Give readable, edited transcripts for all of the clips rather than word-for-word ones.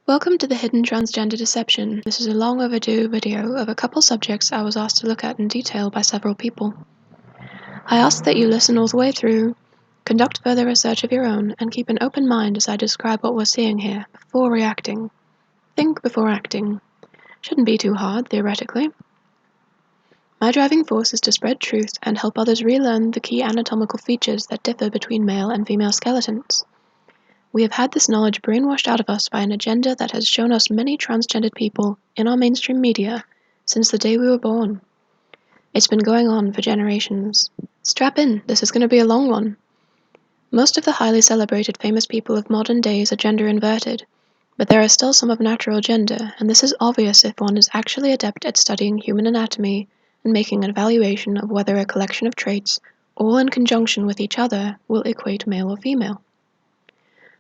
Welcome to the Hidden Transgender Deception. This is a long overdue video of a couple subjects I was asked to look at in detail by several people. I ask that you listen all the way through, conduct further research of your own, and keep an open mind as I describe what we're seeing here, before reacting. Think before acting. Shouldn't be too hard, theoretically. My driving force is to spread truth and help others relearn the key anatomical features that differ between male and female skeletons. We have had this knowledge brainwashed out of us by an agenda that has shown us many transgendered people in our mainstream media since the day we were born. It's been going on for generations. Strap in, this is going to be a long one. Most of the highly celebrated famous people of modern days are gender inverted, but there are still some of natural gender, and this is obvious if one is actually adept at studying human anatomy and making an evaluation of whether a collection of traits, all in conjunction with each other, will equate male or female.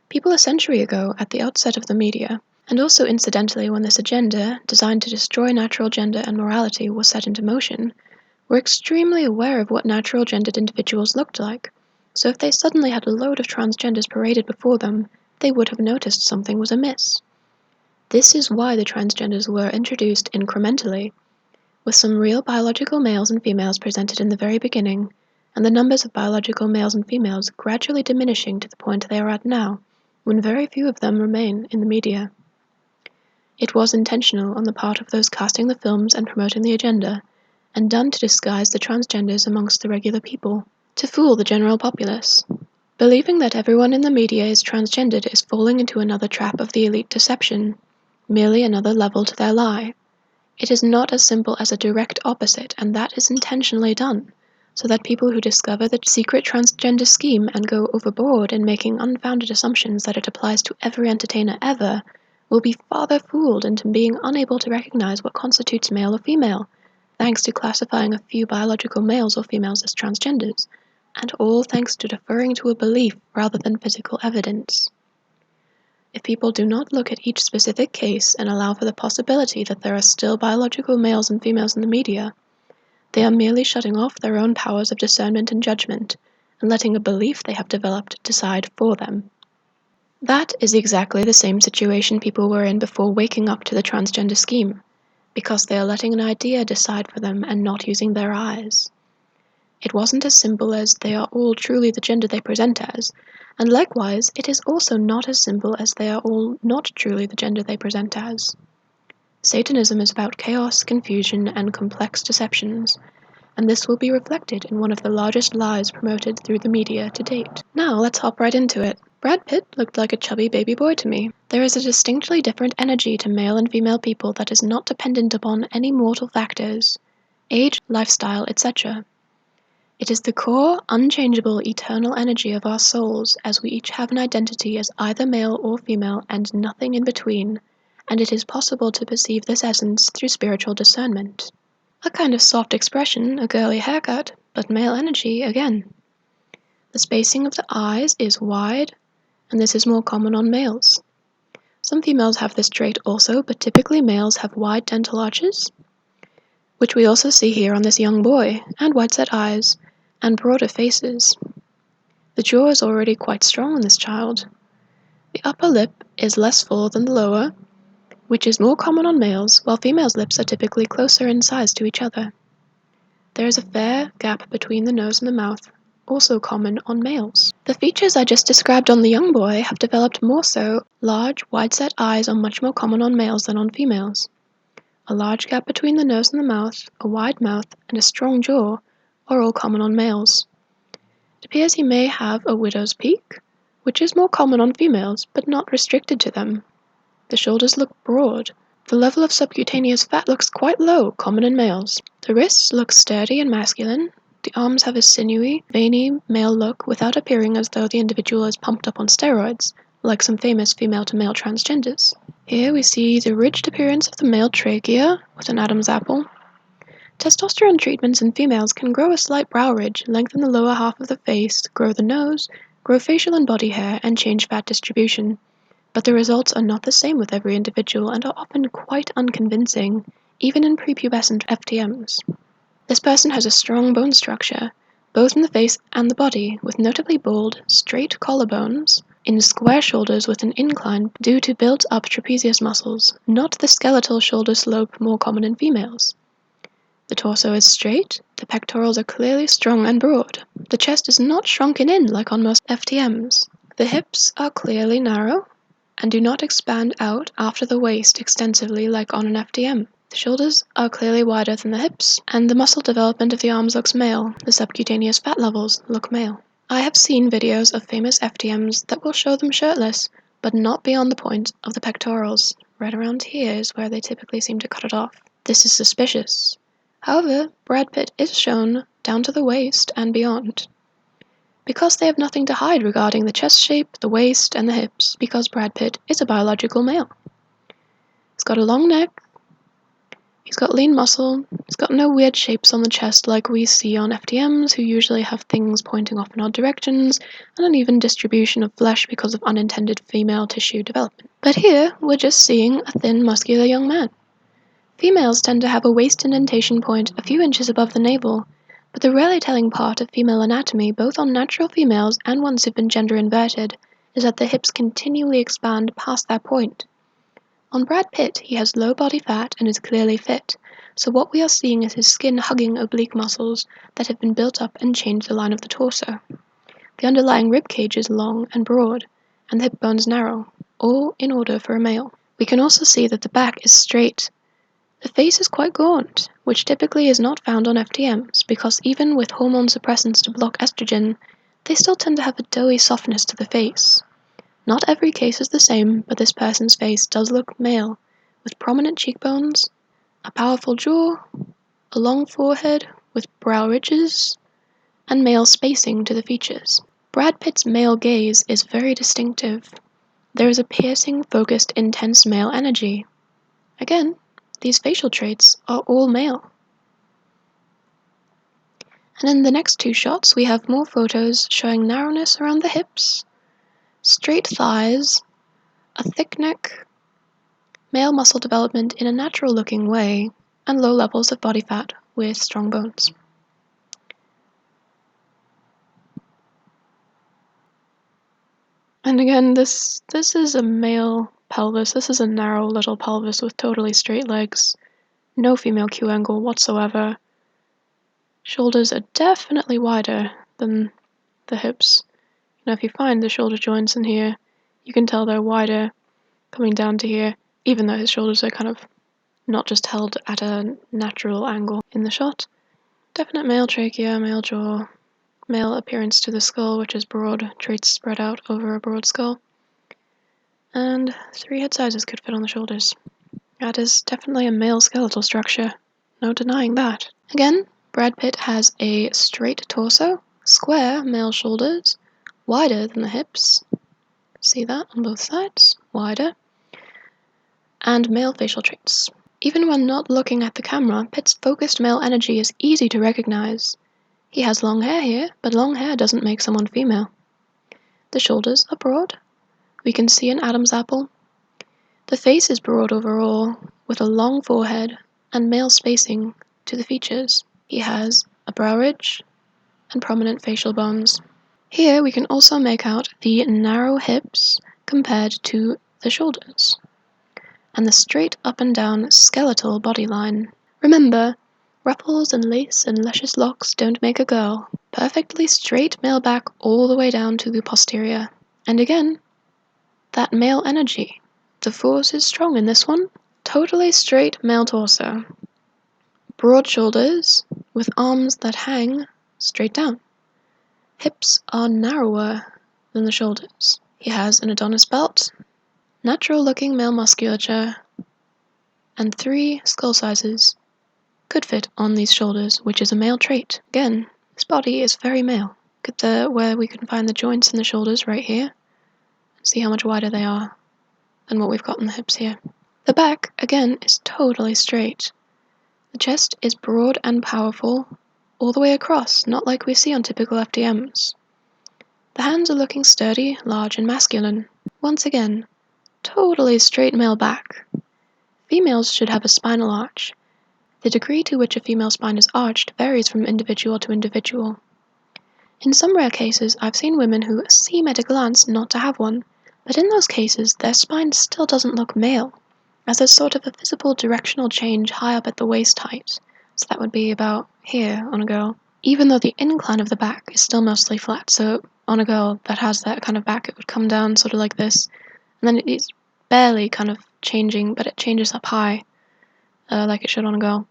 People a century ago, at the outset of the media, and also incidentally when this agenda, designed to destroy natural gender and morality, was set into motion, were extremely aware of what natural gendered individuals looked like, so if they suddenly had a load of transgenders paraded before them, they would have noticed something was amiss. This is why the transgenders were introduced incrementally, with some real biological males and females presented in the very beginning, and the numbers of biological males and females gradually diminishing to the point they are at now, when very few of them remain in the media. It was intentional on the part of those casting the films and promoting the agenda, and done to disguise the transgenders amongst the regular people, to fool the general populace. Believing that everyone in the media is transgendered is falling into another trap of the elite deception, merely another level to their lie. It is not as simple as a direct opposite, and that is intentionally done, so that people who discover the secret transgender scheme and go overboard in making unfounded assumptions that it applies to every entertainer ever will be farther fooled into being unable to recognize what constitutes male or female, thanks to classifying a few biological males or females as transgenders, and all thanks to deferring to a belief rather than physical evidence. If people do not look at each specific case and allow for the possibility that there are still biological males and females in the media, they are merely shutting off their own powers of discernment and judgment, and letting a belief they have developed decide for them. That is exactly the same situation people were in before waking up to the transgender scheme, because they are letting an idea decide for them and not using their eyes. It wasn't as simple as they are all truly the gender they present as, and likewise it is also not as simple as they are all not truly the gender they present as. Satanism is about chaos, confusion, and complex deceptions, and this will be reflected in one of the largest lies promoted through the media to date. Now let's hop right into it. Brad Pitt looked like a chubby baby boy to me. There is a distinctly different energy to male and female people that is not dependent upon any mortal factors, age, lifestyle, etc. It is the core, unchangeable, eternal energy of our souls, as we each have an identity as either male or female and nothing in between, and it is possible to perceive this essence through spiritual discernment. A kind of soft expression, a girly haircut, but male energy again. The spacing of the eyes is wide, and this is more common on males. Some females have this trait also, but typically males have wide dental arches, which we also see here on this young boy, and wide-set eyes, and broader faces. The jaw is already quite strong in this child. The upper lip is less full than the lower, which is more common on males, while females' lips are typically closer in size to each other. There is a fair gap between the nose and the mouth, also common on males. The features I just described on the young boy have developed more so. Large, wide-set eyes are much more common on males than on females. A large gap between the nose and the mouth, a wide mouth, and a strong jaw are all common on males. It appears he may have a widow's peak, which is more common on females, but not restricted to them. The shoulders look broad. The level of subcutaneous fat looks quite low, common in males. The wrists look sturdy and masculine. The arms have a sinewy, veiny male look without appearing as though the individual is pumped up on steroids, like some famous female-to-male transgenders. Here we see the ridged appearance of the male trachea with an Adam's apple. Testosterone treatments in females can grow a slight brow ridge, lengthen the lower half of the face, grow the nose, grow facial and body hair, and change fat distribution. But the results are not the same with every individual and are often quite unconvincing, even in prepubescent FTMs. This person has a strong bone structure, both in the face and the body, with notably bold, straight collarbones, in square shoulders with an incline due to built-up trapezius muscles, not the skeletal shoulder slope more common in females. The torso is straight, the pectorals are clearly strong and broad. The chest is not shrunken in like on most FTMs. The hips are clearly narrow and do not expand out after the waist extensively like on an FTM. The shoulders are clearly wider than the hips, and the muscle development of the arms looks male. The subcutaneous fat levels look male. I have seen videos of famous FTMs that will show them shirtless, but not beyond the point of the pectorals. Right around here is where they typically seem to cut it off. This is suspicious. However, Brad Pitt is shown down to the waist and beyond, because they have nothing to hide regarding the chest shape, the waist, and the hips, because Brad Pitt is a biological male. He's got a long neck, he's got lean muscle, he's got no weird shapes on the chest like we see on FTMs, who usually have things pointing off in odd directions, and an even distribution of flesh because of unintended female tissue development. But here, we're just seeing a thin, muscular young man. Females tend to have a waist indentation point a few inches above the navel, but the rarely telling part of female anatomy, both on natural females and ones who've been gender inverted, is that the hips continually expand past that point. On Brad Pitt, he has low body fat and is clearly fit, so what we are seeing is his skin hugging oblique muscles that have been built up and changed the line of the torso. The underlying rib cage is long and broad, and the hip bones narrow, all in order for a male. We can also see that the back is straight. The face is quite gaunt, which typically is not found on FTMs, because even with hormone suppressants to block estrogen, they still tend to have a doughy softness to the face. Not every case is the same, but this person's face does look male, with prominent cheekbones, a powerful jaw, a long forehead with brow ridges, and male spacing to the features. Brad Pitt's male gaze is very distinctive. There is a piercing, focused, intense male energy. Again, these facial traits are all male. And in the next two shots, we have more photos showing narrowness around the hips, straight thighs, a thick neck, male muscle development in a natural-looking way, and low levels of body fat with strong bones. And again, this is a male pelvis. This is a narrow little pelvis with totally straight legs. No female Q angle whatsoever. Shoulders are definitely wider than the hips. Now if you find the shoulder joints in here, you can tell they're wider coming down to here, even though his shoulders are kind of not just held at a natural angle in the shot. Definite male trachea, male jaw, male appearance to the skull, which is broad, traits spread out over a broad skull. And 3 head sizes could fit on the shoulders. That is definitely a male skeletal structure, no denying that. Again, Brad Pitt has a straight torso, square male shoulders, wider than the hips. See that on both sides, wider. And male facial traits. Even when not looking at the camera, Pitt's focused male energy is easy to recognize. He has long hair here, but long hair doesn't make someone female. The shoulders are broad. We can see an Adam's apple. The face is broad overall, with a long forehead and male spacing to the features. He has a brow ridge and prominent facial bones. Here we can also make out the narrow hips compared to the shoulders, and the straight up and down skeletal body line. Remember, ruffles and lace and luscious locks don't make a girl. Perfectly straight male back all the way down to the posterior. And again, that male energy. The force is strong in this one. Totally straight male torso. Broad shoulders with arms that hang straight down. Hips are narrower than the shoulders. He has an Adonis belt, natural-looking male musculature, and 3 skull sizes could fit on these shoulders, which is a male trait. Again, his body is very male. Look at where we can find the joints in the shoulders right here. See how much wider they are than what we've got in the hips here. The back, again, is totally straight. The chest is broad and powerful all the way across, not like we see on typical FDMs. The hands are looking sturdy, large, and masculine. Once again, totally straight male back. Females should have a spinal arch. The degree to which a female spine is arched varies from individual to individual. In some rare cases, I've seen women who seem at a glance not to have one, but in those cases, their spine still doesn't look male, as there's sort of a visible directional change high up at the waist height, so that would be about here on a girl, even though the incline of the back is still mostly flat. So on a girl that has that kind of back, it would come down sort of like this, and then it's barely kind of changing, but it changes up high, like it should on a girl.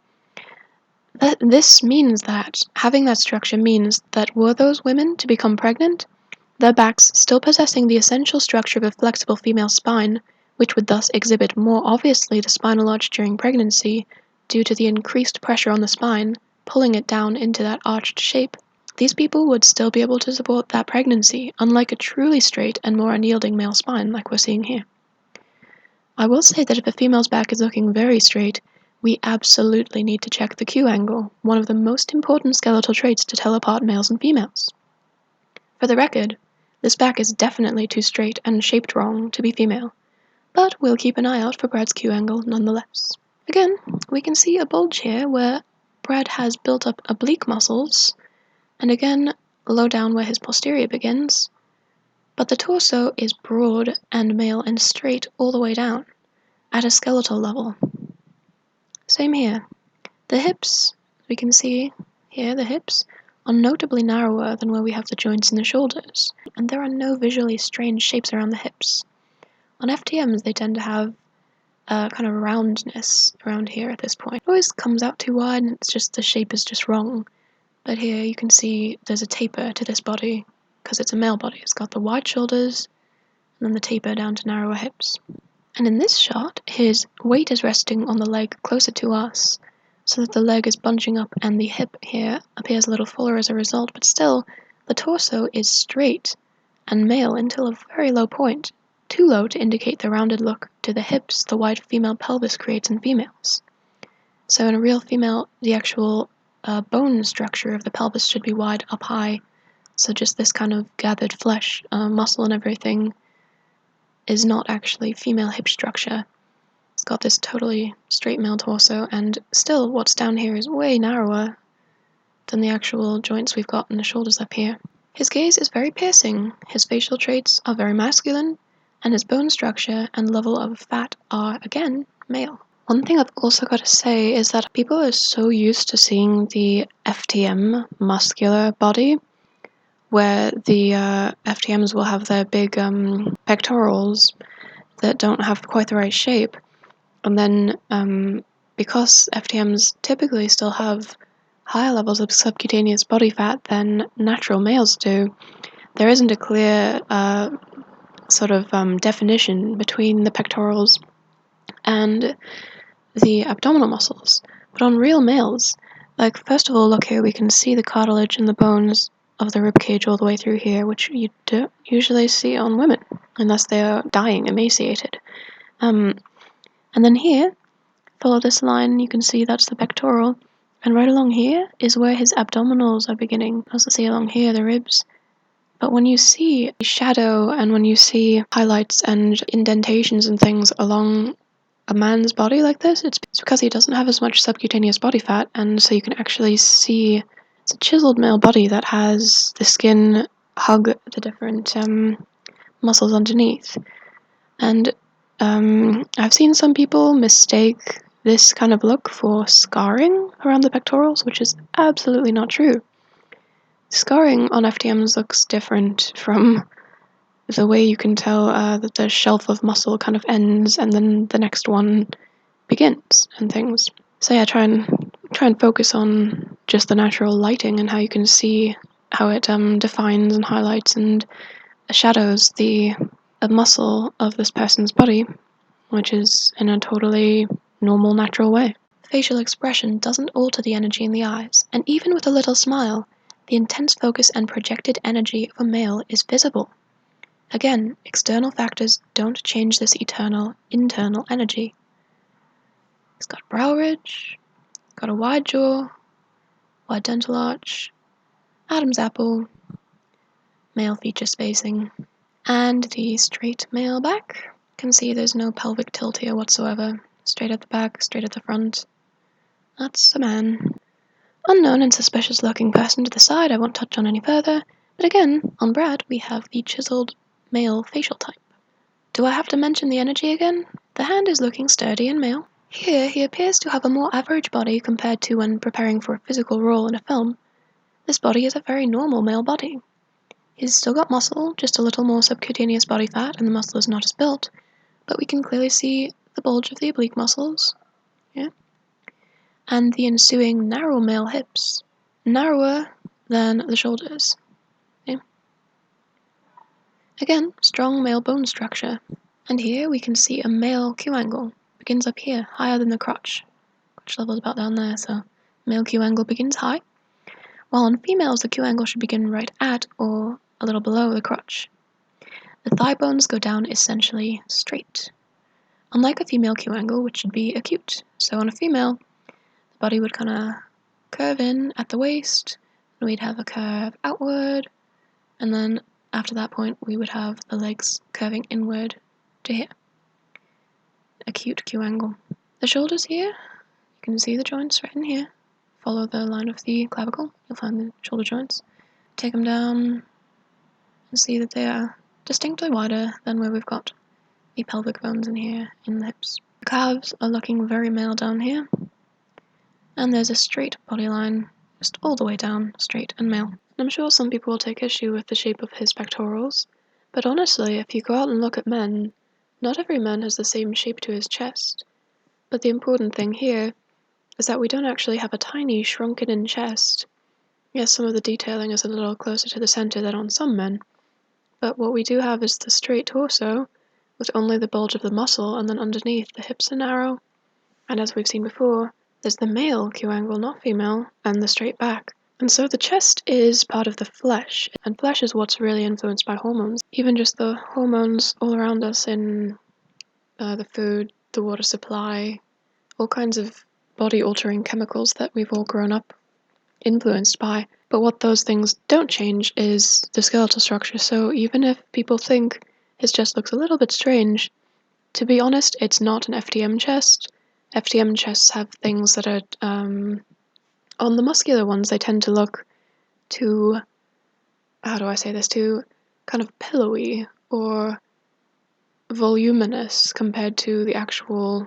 This means that having that structure means that were those women to become pregnant, their backs still possessing the essential structure of a flexible female spine, which would thus exhibit more obviously the spinal arch during pregnancy due to the increased pressure on the spine, pulling it down into that arched shape, these people would still be able to support that pregnancy, unlike a truly straight and more unyielding male spine like we're seeing here. I will say that if a female's back is looking very straight, we absolutely need to check the Q angle, one of the most important skeletal traits to tell apart males and females. For the record, this back is definitely too straight and shaped wrong to be female, but we'll keep an eye out for Brad's Q angle nonetheless. Again, we can see a bulge here where Brad has built up oblique muscles, and again, low down where his posterior begins, but the torso is broad and male and straight all the way down, at a skeletal level. Same here. The hips, we can see here the hips, are notably narrower than where we have the joints in the shoulders, and there are no visually strange shapes around the hips. On FTMs, they tend to have a kind of roundness around here at this point. It always comes out too wide, and it's just the shape is just wrong. But here you can see there's a taper to this body, because it's a male body. It's got the wide shoulders, and then the taper down to narrower hips. And in this shot, his weight is resting on the leg closer to us, so that the leg is bunching up and the hip here appears a little fuller as a result, but still, the torso is straight and male until a very low point, too low to indicate the rounded look to the hips the wide female pelvis creates in females. So in a real female, the actual bone structure of the pelvis should be wide up high, so just this kind of gathered flesh, muscle and everything is not actually female hip structure. It's got this totally straight male torso, and still what's down here is way narrower than the actual joints we've got in the shoulders up here. His gaze is very piercing, his facial traits are very masculine, and his bone structure and level of fat are, again, male. One thing I've also got to say is that people are so used to seeing the FTM muscular body, where the FTMs will have their big pectorals that don't have quite the right shape, and then because FTMs typically still have higher levels of subcutaneous body fat than natural males do, there isn't a clear definition between the pectorals and the abdominal muscles. But on real males, like first of all, look here, we can see the cartilage and the bones of the ribcage all the way through here, which you don't usually see on women, unless they are dying, emaciated. And then here, follow this line, you can see that's the pectoral, and right along here is where his abdominals are beginning. Also see along here, the ribs. But when you see shadow and when you see highlights and indentations and things along a man's body like this, it's because he doesn't have as much subcutaneous body fat, and so you can actually see it's a chiseled male body that has the skin hug the different muscles underneath. And I've seen some people mistake this kind of look for scarring around the pectorals, which is absolutely not true. Scarring on FTMs looks different from the way you can tell that the shelf of muscle kind of ends and then the next one begins and things. So yeah, try and focus on just the natural lighting and how you can see how it defines and highlights and shadows the muscle of this person's body, which is in a totally normal, natural way. Facial expression doesn't alter the energy in the eyes, and even with a little smile, the intense focus and projected energy of a male is visible. Again, external factors don't change this eternal, internal energy. He's got brow ridge, got a wide jaw, wide dental arch, Adam's apple, male feature spacing, and the straight male back. You can see there's no pelvic tilt here whatsoever. Straight at the back, straight at the front. That's a man. Unknown and suspicious looking person to the side I won't touch on any further, but again, on Brad we have the chiseled male facial type. Do I have to mention the energy again? The hand is looking sturdy and male. Here he appears to have a more average body compared to when preparing for a physical role in a film. This body is a very normal male body. He's still got muscle, just a little more subcutaneous body fat, and the muscle is not as built, but we can clearly see the bulge of the oblique muscles, yeah, and the ensuing narrow male hips, narrower than the shoulders. Yeah. Again, strong male bone structure. And here we can see a male Q angle. Begins up here, higher than the crotch. Crotch level's about down there, so male Q angle begins high, while on females the Q angle should begin right at or a little below the crotch. The thigh bones go down essentially straight, unlike a female Q angle, which should be acute. So on a female, the body would kind of curve in at the waist, and we'd have a curve outward, and then after that point we would have the legs curving inward to here. Acute Q angle. The shoulders here, you can see the joints right in here. Follow the line of the clavicle, you'll find the shoulder joints. Take them down and see that they are distinctly wider than where we've got the pelvic bones in here, in the hips. The calves are looking very male down here, and there's a straight body line just all the way down, straight and male. And I'm sure some people will take issue with the shape of his pectorals, but honestly, if you go out and look at men, not every man has the same shape to his chest. But the important thing here is that we don't actually have a tiny shrunken-in chest. Yes, some of the detailing is a little closer to the center than on some men, but what we do have is the straight torso, with only the bulge of the muscle, and then underneath the hips are narrow, and as we've seen before, there's the male Q angle, not female, and the straight back. And so the chest is part of the flesh, and flesh is what's really influenced by hormones. Even just the hormones all around us in the food, the water supply, all kinds of body-altering chemicals that we've all grown up influenced by. But what those things don't change is the skeletal structure. So even if people think his chest looks a little bit strange, to be honest, it's not an FTM chest. FTM chests have things that are, on the muscular ones, they tend to look too, how do I say this, too kind of pillowy or voluminous compared to the actual,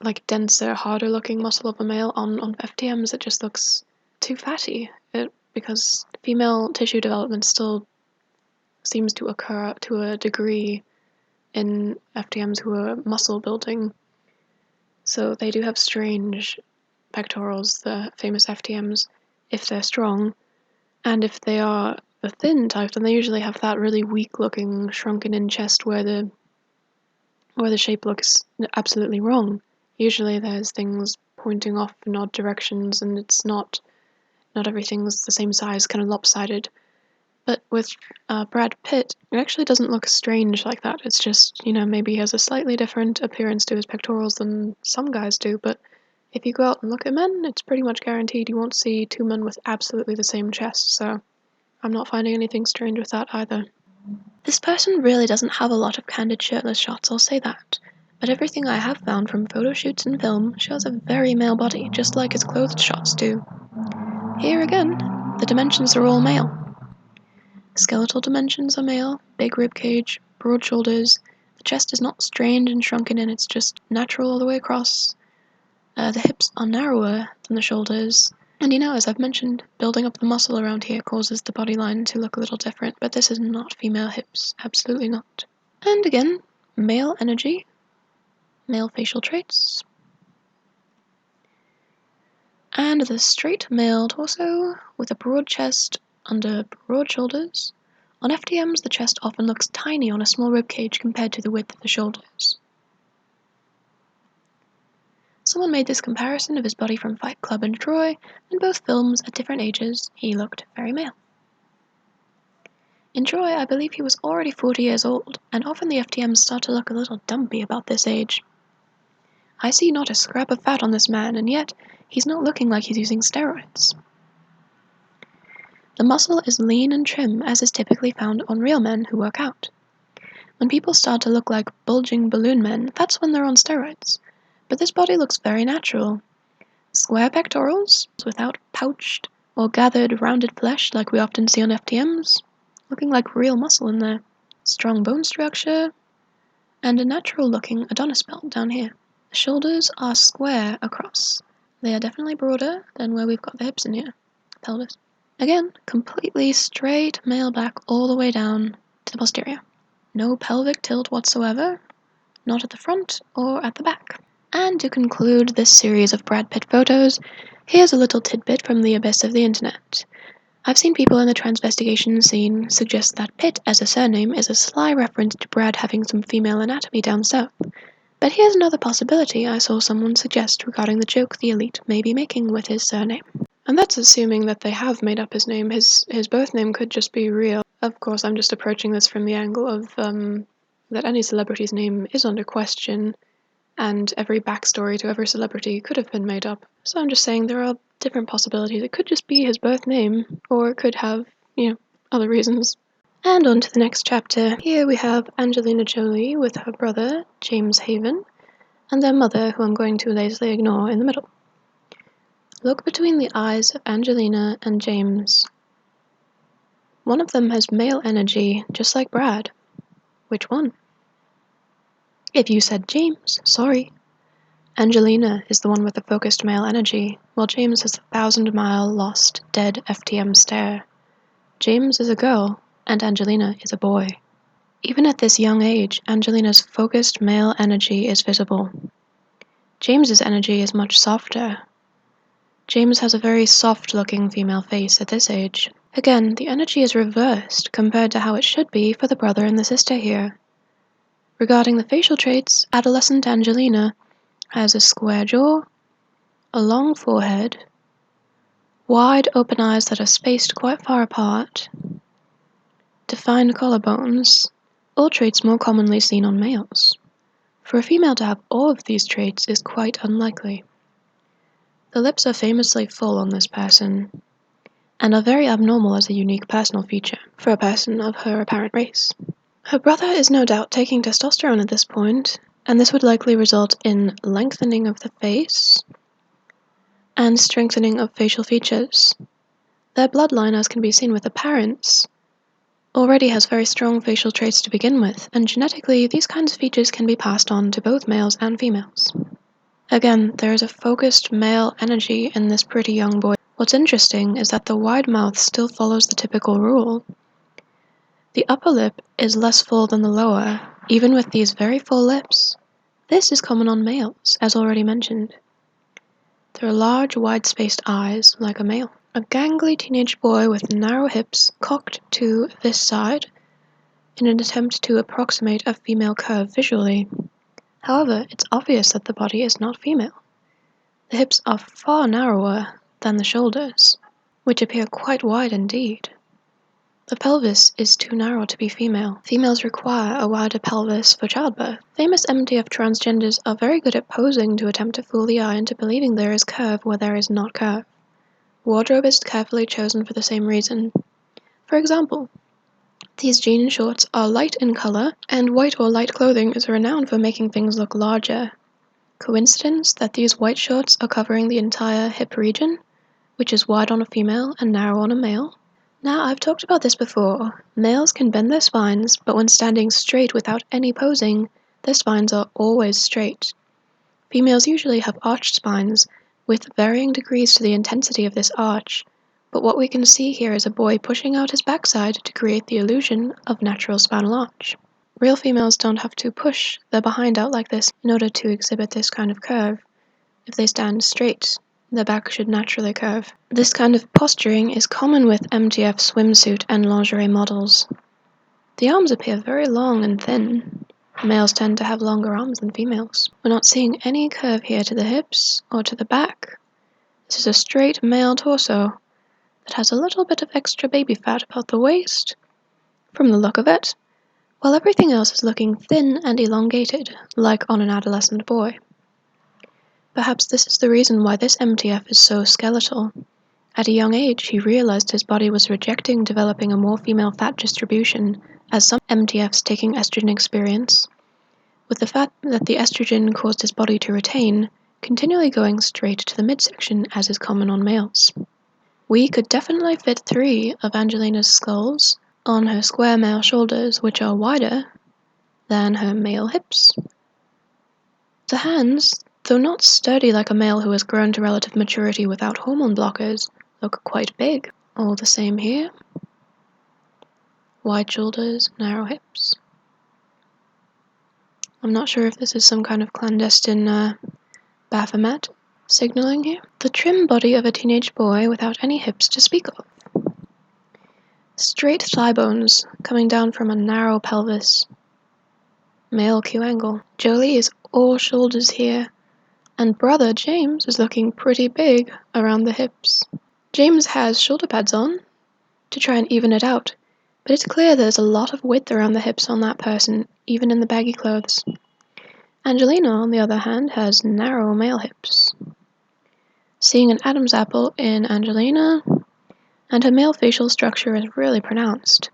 like, denser, harder looking muscle of a male. On FTMs, it just looks too fatty, because female tissue development still seems to occur to a degree in FTMs who are muscle building. So they do have strange pectorals, the famous FTMs, if they're strong, and if they are the thin type, then they usually have that really weak looking shrunken in chest where the shape looks absolutely wrong. Usually there's things pointing off in odd directions, and it's not everything's the same size, kind of lopsided. But with Brad Pitt, it actually doesn't look strange like that. It's just, maybe he has a slightly different appearance to his pectorals than some guys do, but if you go out and look at men, it's pretty much guaranteed you won't see two men with absolutely the same chest, so I'm not finding anything strange with that either. This person really doesn't have a lot of candid shirtless shots, I'll say that, but everything I have found from photo shoots and film shows a very male body, just like his clothed shots do. Here again, the dimensions are all male. Skeletal dimensions are male, big rib cage, broad shoulders. The chest is not strained and shrunken in, it's just natural all the way across. The hips are narrower than the shoulders. And as I've mentioned, building up the muscle around here causes the body line to look a little different, but this is not female hips, absolutely not. And again, male energy, male facial traits. And the straight male torso with a broad chest under broad shoulders. On FTMs, the chest often looks tiny on a small rib cage compared to the width of the shoulders. Someone made this comparison of his body from Fight Club and Troy. In both films, at different ages, he looked very male. In Troy, I believe he was already 40 years old, and often the FTMs start to look a little dumpy about this age. I see not a scrap of fat on this man, and yet he's not looking like he's using steroids. The muscle is lean and trim, as is typically found on real men who work out. When people start to look like bulging balloon men, that's when they're on steroids. But this body looks very natural. Square pectorals, without pouched or gathered rounded flesh like we often see on FTMs, looking like real muscle in there. Strong bone structure, and a natural-looking Adonis belt down here. The shoulders are square across. They are definitely broader than where we've got the hips in here. Pelvis. Again, completely straight male back all the way down to the posterior. No pelvic tilt whatsoever, not at the front or at the back. And to conclude this series of Brad Pitt photos, here's a little tidbit from the abyss of the internet. I've seen people in the transvestigation scene suggest that Pitt as a surname is a sly reference to Brad having some female anatomy down south. But here's another possibility I saw someone suggest regarding the joke the elite may be making with his surname. And that's assuming that they have made up his name. His birth name could just be real. Of course, I'm just approaching this from the angle of that any celebrity's name is under question, and every backstory to every celebrity could have been made up. So I'm just saying there are different possibilities. It could just be his birth name, or it could have, other reasons. And on to the next chapter. Here we have Angelina Jolie with her brother, James Haven, and their mother, who I'm going to lazily ignore, in the middle. Look between the eyes of Angelina and James. One of them has male energy, just like Brad. Which one? If you said James, sorry. Angelina is the one with the focused male energy, while James has the 1,000-mile lost, dead FTM stare. James is a girl, and Angelina is a boy. Even at this young age, Angelina's focused male energy is visible. James's energy is much softer. James has a very soft-looking female face at this age. Again, the energy is reversed compared to how it should be for the brother and the sister here. Regarding the facial traits, adolescent Angelina has a square jaw, a long forehead, wide open eyes that are spaced quite far apart, defined collarbones, all traits more commonly seen on males. For a female to have all of these traits is quite unlikely. The lips are famously full on this person, and are very abnormal as a unique personal feature for a person of her apparent race. Her brother is no doubt taking testosterone at this point, and this would likely result in lengthening of the face and strengthening of facial features. Their bloodline, as can be seen with the parents, already has very strong facial traits to begin with, and genetically these kinds of features can be passed on to both males and females. Again, there is a focused male energy in this pretty young boy. What's interesting is that the wide mouth still follows the typical rule. The upper lip is less full than the lower, even with these very full lips. This is common on males, as already mentioned. There are large, wide-spaced eyes, like a male. A gangly teenage boy with narrow hips cocked to this side in an attempt to approximate a female curve visually. However, it's obvious that the body is not female. The hips are far narrower than the shoulders, which appear quite wide indeed. The pelvis is too narrow to be female. Females require a wider pelvis for childbirth. Famous MTF transgenders are very good at posing to attempt to fool the eye into believing there is curve where there is not curve. Wardrobe is carefully chosen for the same reason. For example, these jean shorts are light in color, and white or light clothing is renowned for making things look larger. Coincidence that these white shorts are covering the entire hip region, which is wide on a female and narrow on a male? Now, I've talked about this before. Males can bend their spines, but when standing straight without any posing, their spines are always straight. Females usually have arched spines, with varying degrees to the intensity of this arch, but what we can see here is a boy pushing out his backside to create the illusion of natural spinal arch. Real females don't have to push their behind out like this in order to exhibit this kind of curve. If they stand straight, their back should naturally curve. This kind of posturing is common with MTF swimsuit and lingerie models. The arms appear very long and thin. Males tend to have longer arms than females. We're not seeing any curve here to the hips or to the back. This is a straight male torso that has a little bit of extra baby fat about the waist, from the look of it, while everything else is looking thin and elongated, like on an adolescent boy. Perhaps this is the reason why this MTF is so skeletal. At a young age, he realized his body was rejecting developing a more female fat distribution, as some MTFs taking estrogen experience. With the fat that the estrogen caused his body to retain, continually going straight to the midsection as is common on males. We could definitely fit 3 of Angelina's skulls on her square male shoulders, which are wider than her male hips. The hands, though not sturdy like a male who has grown to relative maturity without hormone blockers, look quite big. All the same here. Wide shoulders, narrow hips. I'm not sure if this is some kind of clandestine Baphomet signaling here. The trim body of a teenage boy without any hips to speak of. Straight thigh bones coming down from a narrow pelvis. Male Q angle. Jolie is all shoulders here, and brother James is looking pretty big around the hips. James has shoulder pads on to try and even it out, but it's clear there's a lot of width around the hips on that person, even in the baggy clothes. Angelina, on the other hand, has narrow male hips. Seeing an Adam's apple in Angelina, and her male facial structure is really pronounced.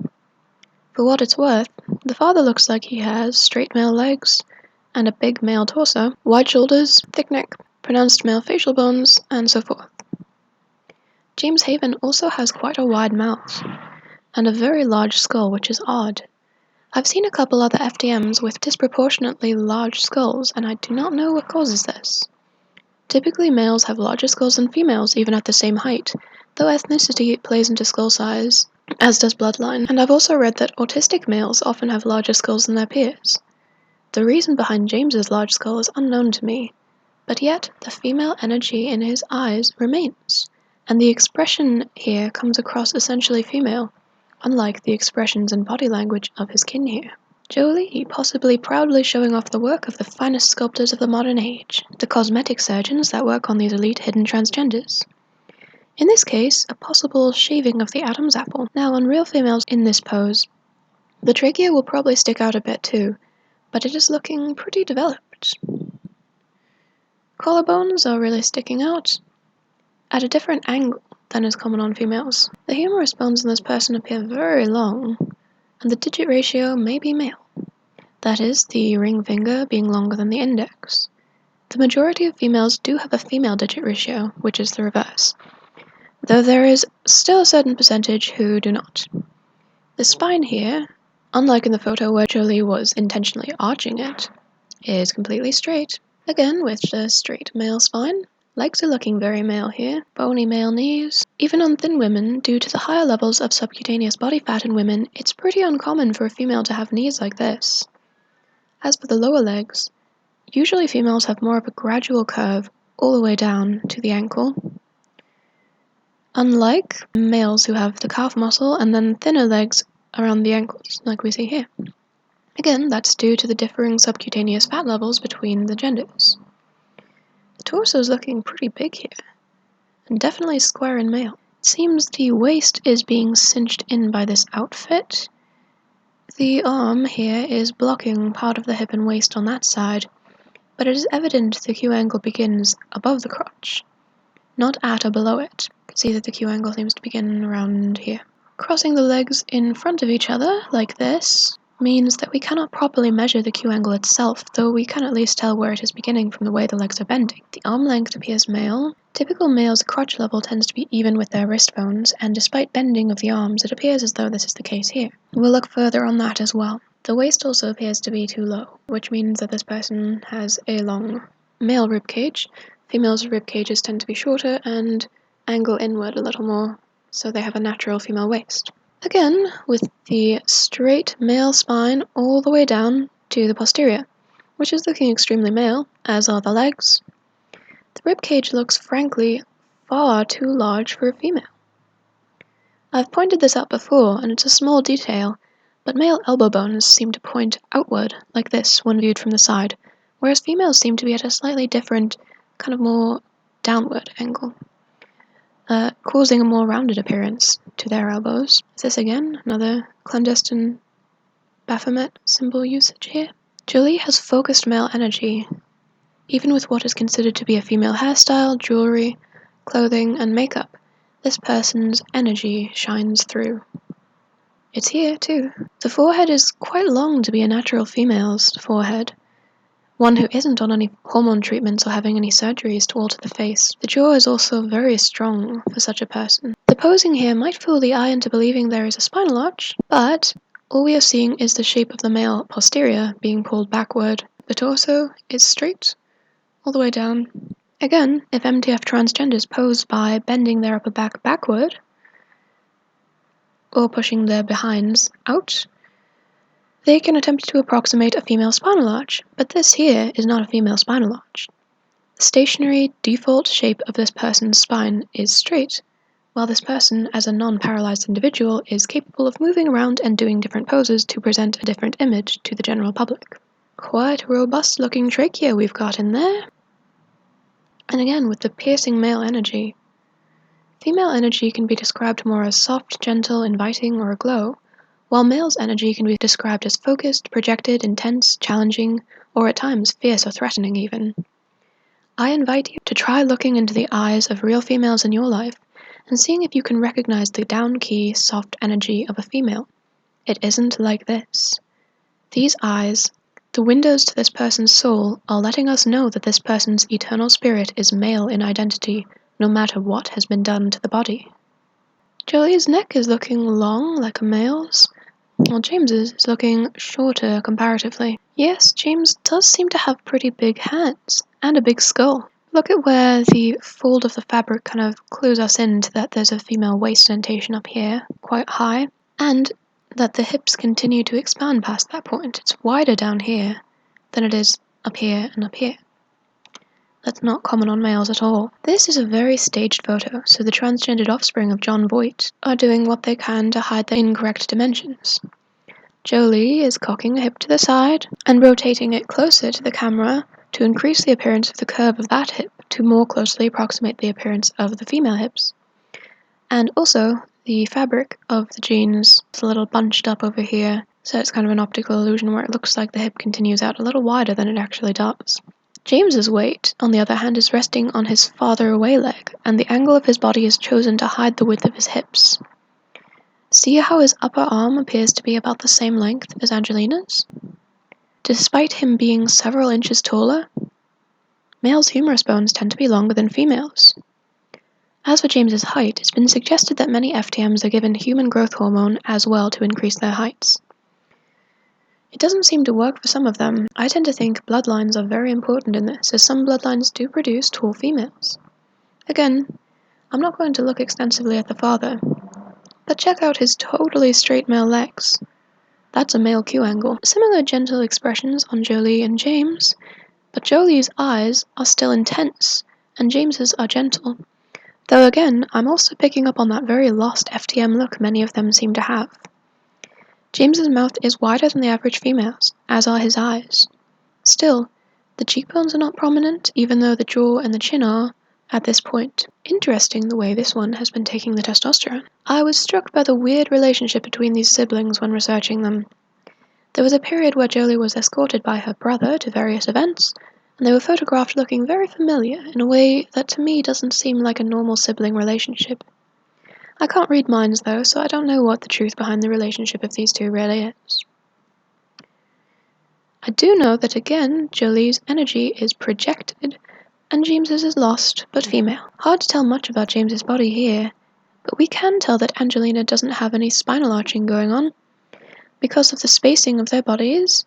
For what it's worth, the father looks like he has straight male legs and a big male torso, wide shoulders, thick neck, pronounced male facial bones, and so forth. James Haven also has quite a wide mouth and a very large skull, which is odd. I've seen a couple other FDMs with disproportionately large skulls, and I do not know what causes this. Typically males have larger skulls than females, even at the same height, though ethnicity plays into skull size, as does bloodline, and I've also read that autistic males often have larger skulls than their peers. The reason behind James's large skull is unknown to me, but yet the female energy in his eyes remains, and the expression here comes across essentially female, unlike the expressions and body language of his kin here. Jolie possibly proudly showing off the work of the finest sculptors of the modern age, the cosmetic surgeons that work on these elite hidden transgenders. In this case, a possible shaving of the Adam's apple. Now, on real females in this pose, the trachea will probably stick out a bit too, but it is looking pretty developed. Collarbones are really sticking out at a different angle than is common on females. The humerus bones in this person appear very long, and the digit ratio may be male. That is, the ring finger being longer than the index. The majority of females do have a female digit ratio, which is the reverse, though there is still a certain percentage who do not. The spine here, unlike in the photo where Jolie was intentionally arching it, is completely straight. Again, with the straight male spine. Legs are looking very male here, bony male knees. Even on thin women, due to the higher levels of subcutaneous body fat in women, it's pretty uncommon for a female to have knees like this. As for the lower legs, usually females have more of a gradual curve all the way down to the ankle, unlike males who have the calf muscle and then thinner legs around the ankles, like we see here. Again, that's due to the differing subcutaneous fat levels between the genders. The torso is looking pretty big here, and definitely square in male. It seems the waist is being cinched in by this outfit. The arm here is blocking part of the hip and waist on that side, but it is evident the Q angle begins above the crotch, not at or below it. You can see that the Q angle seems to begin around here. Crossing the legs in front of each other, like this, means that we cannot properly measure the Q angle itself, though we can at least tell where it is beginning from the way the legs are bending. The arm length appears male. Typical males' crotch level tends to be even with their wrist bones, and despite bending of the arms, it appears as though this is the case here. We'll look further on that as well. The waist also appears to be too low, which means that this person has a long male rib cage. Females' rib cages tend to be shorter and angle inward a little more, so they have a natural female waist. Again, with the straight male spine all the way down to the posterior, which is looking extremely male, as are the legs. The ribcage looks, frankly, far too large for a female. I've pointed this out before, and it's a small detail, but male elbow bones seem to point outward, like this, when viewed from the side, whereas females seem to be at a slightly different, kind of more downward angle, causing a more rounded appearance to their elbows. Is this again another clandestine Baphomet symbol usage here? Jolie has focused male energy, even with what is considered to be a female hairstyle, jewelry, clothing, and makeup. This person's energy shines through. It's here, too. The forehead is quite long to be a natural female's forehead, one who isn't on any hormone treatments or having any surgeries to alter the face. The jaw is also very strong for such a person. The posing here might fool the eye into believing there is a spinal arch, but all we are seeing is the shape of the male posterior being pulled backward. The torso is straight all the way down. Again, if MTF transgenders pose by bending their upper back backward or pushing their behinds out, they can attempt to approximate a female spinal arch, but this here is not a female spinal arch. The stationary default shape of this person's spine is straight, while this person, as a non-paralyzed individual, is capable of moving around and doing different poses to present a different image to the general public. Quite a robust-looking trachea we've got in there. And again, with the piercing male energy. Female energy can be described more as soft, gentle, inviting, or aglow, while male's energy can be described as focused, projected, intense, challenging, or at times fierce or threatening even. I invite you to try looking into the eyes of real females in your life and seeing if you can recognize the down-key, soft energy of a female. It isn't like this. These eyes, the windows to this person's soul, are letting us know that this person's eternal spirit is male in identity, no matter what has been done to the body. Jolie's neck is looking long, like a male's, while James's is looking shorter comparatively. Yes, James does seem to have pretty big hands, and a big skull. Look at where the fold of the fabric kind of clues us into that there's a female waist indentation up here, quite high, and that the hips continue to expand past that point. It's wider down here than it is up here and up here. That's not common on males at all. This is a very staged photo, so the transgendered offspring of John Voight are doing what they can to hide the incorrect dimensions. Jolie is cocking a hip to the side and rotating it closer to the camera to increase the appearance of the curve of that hip to more closely approximate the appearance of the female hips. And also, the fabric of the jeans is a little bunched up over here, so it's kind of an optical illusion where it looks like the hip continues out a little wider than it actually does. James's weight, on the other hand, is resting on his farther away leg, and the angle of his body is chosen to hide the width of his hips. See how his upper arm appears to be about the same length as Angelina's? Despite him being several inches taller, males' humerus bones tend to be longer than females'. As for James's height, it's been suggested that many FTMs are given human growth hormone as well to increase their heights. It doesn't seem to work for some of them. I tend to think bloodlines are very important in this, as some bloodlines do produce tall females. Again, I'm not going to look extensively at the father, but check out his totally straight male legs. That's a male Q angle. Similar gentle expressions on Jolie and James, but Jolie's eyes are still intense, and James's are gentle. Though again, I'm also picking up on that very lost FTM look many of them seem to have. James's mouth is wider than the average female's, as are his eyes. Still, the cheekbones are not prominent, even though the jaw and the chin are, at this point. Interesting the way this one has been taking the testosterone. I was struck by the weird relationship between these siblings when researching them. There was a period where Jolie was escorted by her brother to various events, and they were photographed looking very familiar in a way that to me doesn't seem like a normal sibling relationship. I can't read minds though, so I don't know what the truth behind the relationship of these two really is. I do know that again, Jolie's energy is projected, and James's is lost, but female. Hard to tell much about James's body here, but we can tell that Angelina doesn't have any spinal arching going on, because of the spacing of their bodies,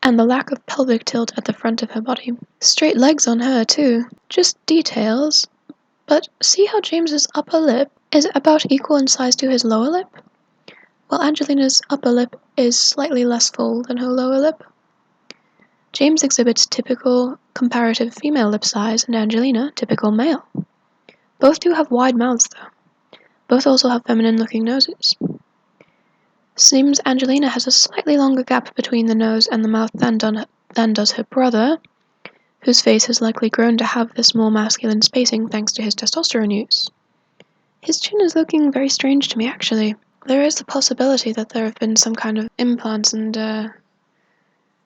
and the lack of pelvic tilt at the front of her body. Straight legs on her too, just details, but see how James's upper lip is about equal in size to his lower lip, while Angelina's upper lip is slightly less full than her lower lip. James exhibits typical comparative female lip size and Angelina typical male. Both do have wide mouths though. Both also have feminine looking noses. Seems Angelina has a slightly longer gap between the nose and the mouth than does her brother, whose face has likely grown to have this more masculine spacing thanks to his testosterone use. His chin is looking very strange to me actually. There is the possibility that there have been some kind of implants and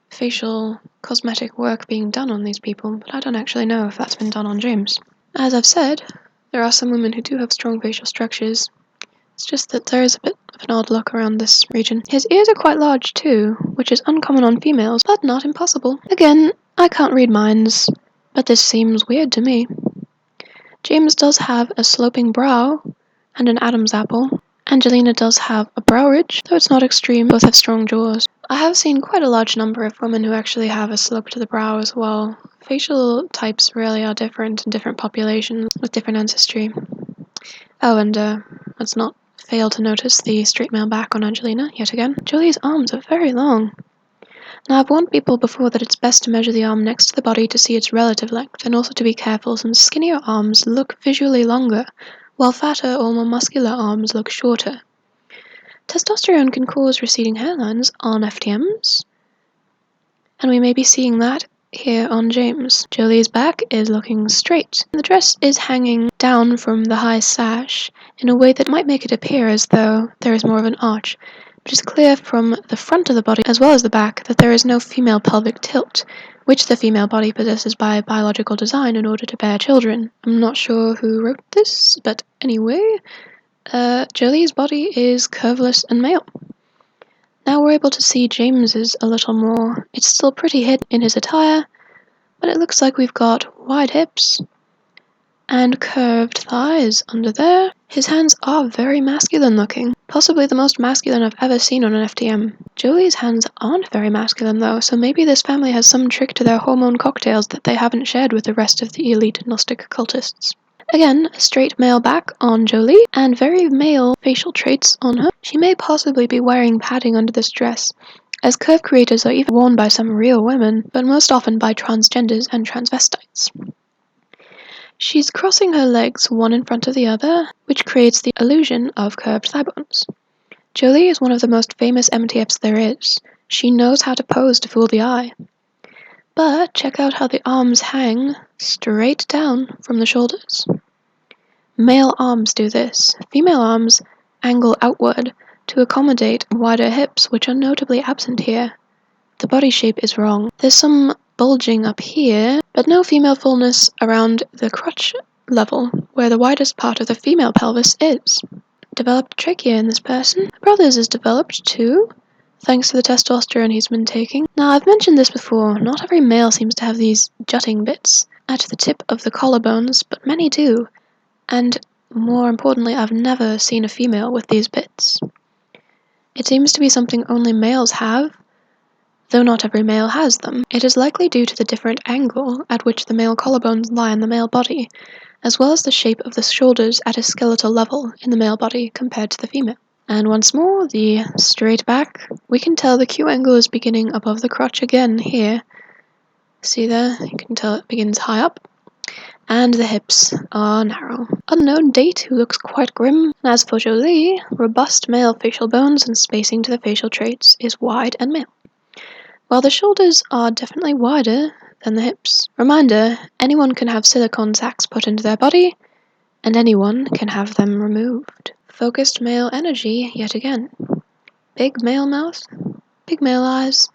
facial cosmetic work being done on these people, but I don't actually know if that's been done on James. As I've said, there are some women who do have strong facial structures. It's just that there is a bit of an odd look around this region. His ears are quite large too, which is uncommon on females, but not impossible. Again, I can't read minds, but this seems weird to me. James does have a sloping brow and an Adam's apple. Angelina does have a brow ridge, though it's not extreme. Both have strong jaws. I have seen quite a large number of women who actually have a slope to the brow as well. Facial types really are different in different populations with different ancestry. Oh, and let's not fail to notice the straight male back on Angelina, yet again. Jolie's arms are very long. Now, I've warned people before that it's best to measure the arm next to the body to see its relative length, and also to be careful since skinnier arms look visually longer, while fatter or more muscular arms look shorter. Testosterone can cause receding hairlines on FTMs, and we may be seeing that here on James. Jolie's back is looking straight. The dress is hanging down from the high sash in a way that might make it appear as though there is more of an arch, but it's clear from the front of the body as well as the back that there is no female pelvic tilt, which the female body possesses by biological design in order to bear children. I'm not sure who wrote this, but anyway, Jolie's body is curveless and male. Now we're able to see James's a little more. It's still pretty hidden in his attire, but it looks like we've got wide hips and curved thighs under there. His hands are very masculine looking, possibly the most masculine I've ever seen on an FTM. Jolie's hands aren't very masculine though, so maybe this family has some trick to their hormone cocktails that they haven't shared with the rest of the elite Gnostic cultists. Again, a straight male back on Jolie, and very male facial traits on her. She may possibly be wearing padding under this dress, as curve creators are even worn by some real women, but most often by transgenders and transvestites. She's crossing her legs one in front of the other, which creates the illusion of curved thigh bones. Jolie is one of the most famous MTFs there is. She knows how to pose to fool the eye. But check out how the arms hang straight down from the shoulders. Male arms do this. Female arms angle outward to accommodate wider hips, which are notably absent here. The body shape is wrong. There's some bulging up here, but no female fullness around the crotch level, where the widest part of the female pelvis is. Developed trachea in this person. My brother's is developed too, thanks to the testosterone he's been taking. Now, I've mentioned this before, not every male seems to have these jutting bits at the tip of the collarbones, but many do, and more importantly, I've never seen a female with these bits. It seems to be something only males have, though not every male has them. It is likely due to the different angle at which the male collarbones lie in the male body, as well as the shape of the shoulders at a skeletal level in the male body compared to the female. And once more, the straight back. We can tell the Q angle is beginning above the crotch again here. See there? You can tell it begins high up. And the hips are narrow. Unknown date who looks quite grim. And as for Jolie, robust male facial bones and spacing to the facial traits is wide and male, while the shoulders are definitely wider than the hips. Reminder, anyone can have silicone sacs put into their body, and anyone can have them removed. Focused male energy yet again. Big male mouth, big male eyes,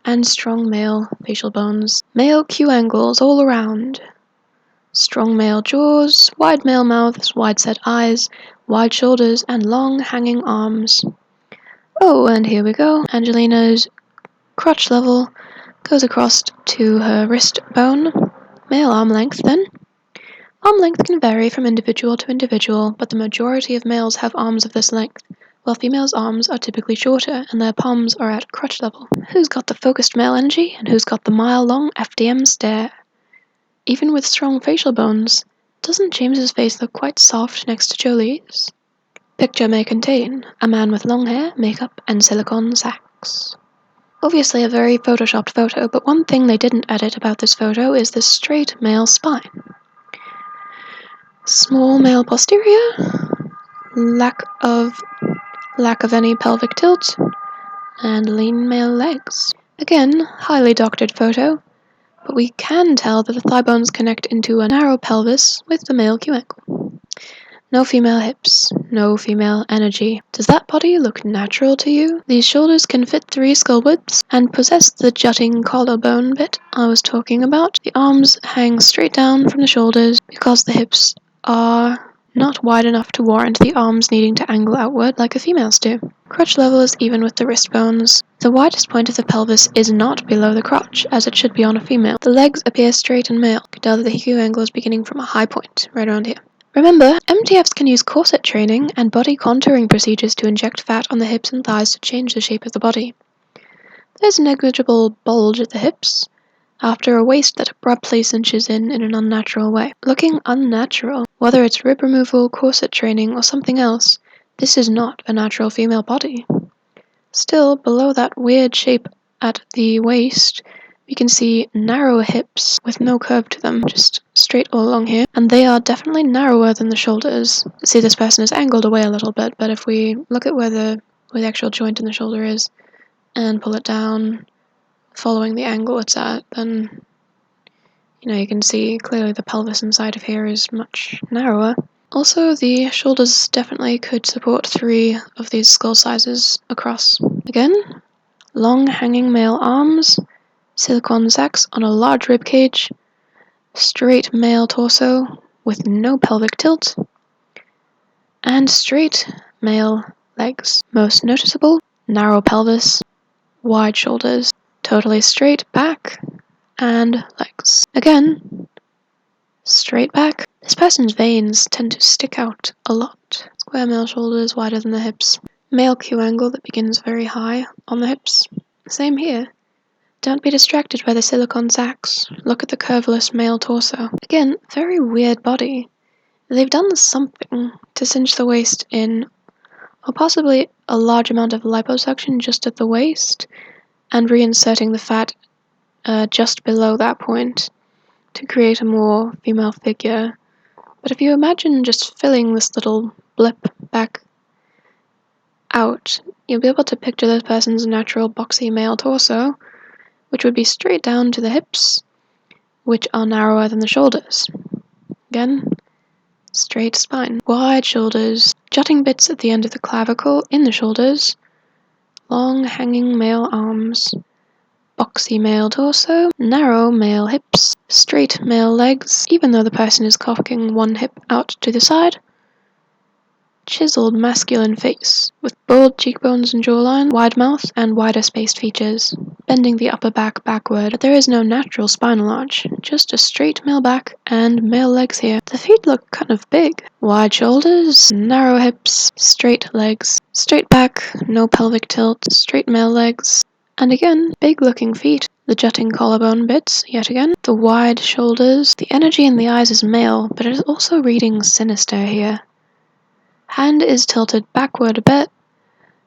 and strong male facial bones. Male Q angles all around. Strong male jaws, wide male mouths, wide set eyes, wide shoulders, and long hanging arms. Oh, and here we go. Angelina's crotch level goes across to her wrist bone. Male arm length then. Arm length can vary from individual to individual, but the majority of males have arms of this length, while females' arms are typically shorter and their palms are at crotch level. Who's got the focused male energy and who's got the mile-long FDM stare? Even with strong facial bones, doesn't James's face look quite soft next to Jolie's? Picture may contain a man with long hair, makeup, and silicone sacs. Obviously a very photoshopped photo, but one thing they didn't edit about this photo is the straight male spine. Small male posterior, lack of any pelvic tilt, and lean male legs. Again, highly doctored photo, but we can tell that the thigh bones connect into a narrow pelvis with the male Q angle. No female hips, no female energy. Does that body look natural to you? These shoulders can fit 3 skull widths and possess the jutting collarbone bit I was talking about. The arms hang straight down from the shoulders because the hips are not wide enough to warrant the arms needing to angle outward like a female's do. Crotch level is even with the wrist bones. The widest point of the pelvis is not below the crotch, as it should be on a female. The legs appear straight and male. You can tell that the Q angle is beginning from a high point, right around here. Remember, MTFs can use corset training and body contouring procedures to inject fat on the hips and thighs to change the shape of the body. There's a negligible bulge at the hips, after a waist that abruptly cinches in an unnatural way. Looking unnatural, whether it's rib removal, corset training, or something else, this is not a natural female body. Still, below that weird shape at the waist, we can see narrower hips with no curve to them, just straight all along here, and they are definitely narrower than the shoulders. See, this person is angled away a little bit, but if we look at where the actual joint in the shoulder is and pull it down, following the angle it's at, then you can see clearly the pelvis inside of here is much narrower. Also, the shoulders definitely could support 3 of these skull sizes across. Again, long hanging male arms, silicone sacs on a large rib cage, straight male torso with no pelvic tilt, and straight male legs. Most noticeable, narrow pelvis, wide shoulders, totally straight back and legs. Again, straight back. This person's veins tend to stick out a lot. Square male shoulders wider than the hips. Male Q angle that begins very high on the hips. Same here. Don't be distracted by the silicone sacs. Look at the curveless male torso. Again, very weird body. They've done something to cinch the waist in, or possibly a large amount of liposuction just at the waist, and reinserting the fat just below that point to create a more female figure. But if you imagine just filling this little blip back out, you'll be able to picture this person's natural boxy male torso, which would be straight down to the hips, which are narrower than the shoulders. Again, straight spine, wide shoulders, jutting bits at the end of the clavicle in the shoulders, long hanging male arms, boxy male torso, narrow male hips, straight male legs, even though the person is cocking one hip out to the side, chiseled masculine face, with bold cheekbones and jawline, wide mouth, and wider spaced features, bending the upper back backward, but there is no natural spinal arch, just a straight male back and male legs here. The feet look kind of big. Wide shoulders, narrow hips, straight legs, straight back, no pelvic tilt, straight male legs, and again, big looking feet. The jutting collarbone bits, yet again, the wide shoulders. The energy in the eyes is male, but it is also reading sinister here. Hand is tilted backward a bit,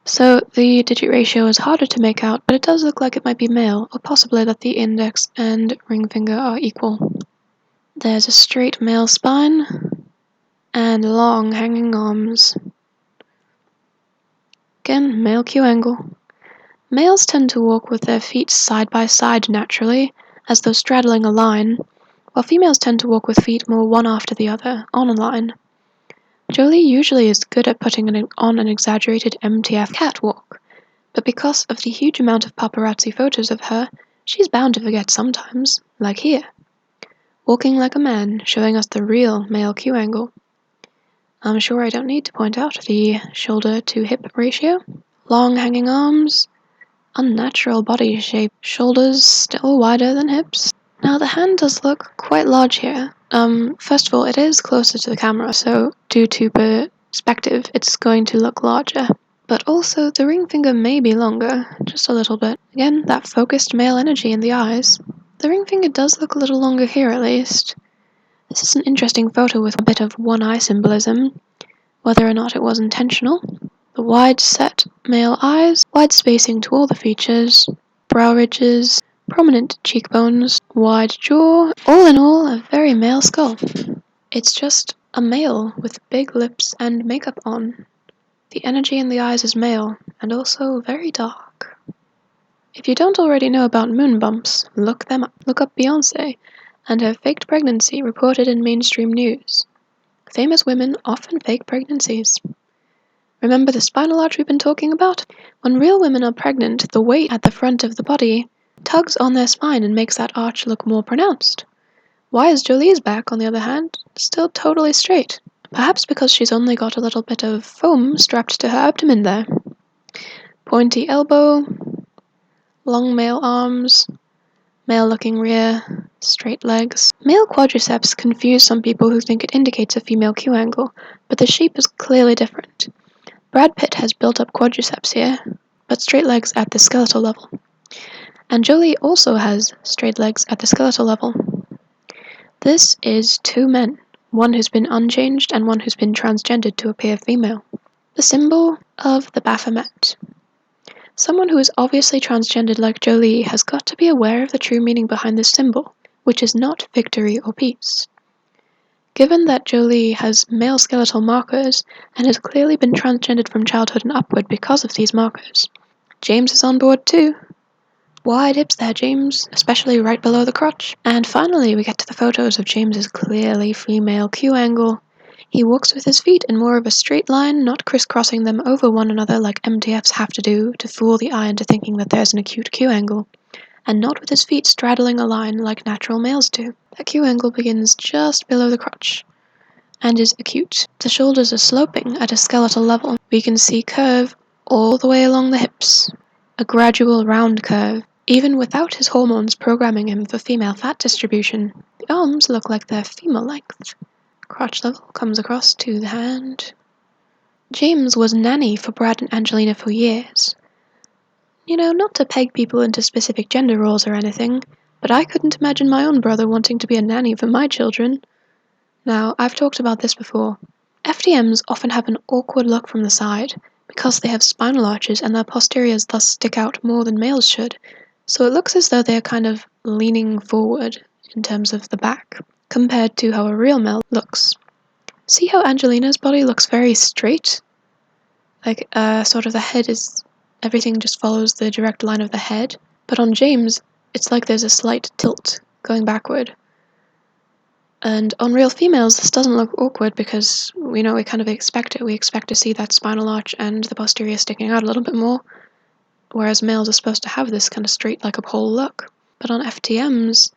so the digit ratio is harder to make out, but it does look like it might be male, or possibly that the index and ring finger are equal. There's a straight male spine, and long hanging arms. Again, male Q angle. Males tend to walk with their feet side by side naturally, as though straddling a line, while females tend to walk with feet more one after the other, on a line. Jolie usually is good at putting on an exaggerated MTF catwalk, but because of the huge amount of paparazzi photos of her, she's bound to forget sometimes, like here. Walking like a man, showing us the real male Q angle. I'm sure I don't need to point out the shoulder to hip ratio. Long hanging arms, unnatural body shape, shoulders still wider than hips. Now the hand does look quite large here. First of all, it is closer to the camera, so due to perspective, it's going to look larger. But also, the ring finger may be longer, just a little bit. Again, that focused male energy in the eyes. The ring finger does look a little longer here, at least. This is an interesting photo with a bit of one eye symbolism, whether or not it was intentional. The wide set male eyes, wide spacing to all the features, brow ridges, prominent cheekbones, wide jaw, all in all a very male skull. It's just a male with big lips and makeup on. The energy in the eyes is male, and also very dark. If you don't already know about moon bumps, look them up. Look up Beyoncé and her faked pregnancy reported in mainstream news. Famous women often fake pregnancies. Remember the spinal arch we've been talking about? When real women are pregnant, the weight at the front of the body tugs on their spine and makes that arch look more pronounced. Why is Jolie's back, on the other hand, still totally straight? Perhaps because she's only got a little bit of foam strapped to her abdomen there. Pointy elbow, long male arms, male-looking rear, straight legs. Male quadriceps confuse some people who think it indicates a female Q angle, but the shape is clearly different. Brad Pitt has built-up quadriceps here, but straight legs at the skeletal level. And Jolie also has straight legs at the skeletal level. This is two men, one who's been unchanged and one who's been transgendered to appear female. The symbol of the Baphomet. Someone who is obviously transgendered like Jolie has got to be aware of the true meaning behind this symbol, which is not victory or peace. Given that Jolie has male skeletal markers and has clearly been transgendered from childhood and upward because of these markers, James is on board too. Wide hips there, James, especially right below the crotch. And finally we get to the photos of James's clearly female Q angle. He walks with his feet in more of a straight line, not crisscrossing them over one another like MTFs have to do to fool the eye into thinking that there's an acute Q angle, and not with his feet straddling a line like natural males do. That Q angle begins just below the crotch and is acute. The shoulders are sloping at a skeletal level. We can see curve all the way along the hips, a gradual round curve, even without his hormones programming him for female fat distribution. The arms look like they're female length. Crotch level comes across to the hand. James was nanny for Brad and Angelina for years. You know, not to peg people into specific gender roles or anything, but I couldn't imagine my own brother wanting to be a nanny for my children. Now, I've talked about this before. FTMs often have an awkward look from the side, because they have spinal arches and their posteriors thus stick out more than males should, so it looks as though they're kind of leaning forward in terms of the back, compared to how a real male looks. See how Angelina's body looks very straight? Like, sort of the head is... everything just follows the direct line of the head. But on James, it's like there's a slight tilt going backward. And on real females, this doesn't look awkward because, we kind of expect it. We expect to see that spinal arch and the posterior sticking out a little bit more, whereas males are supposed to have this kind of straight like a pole look. But on FTMs,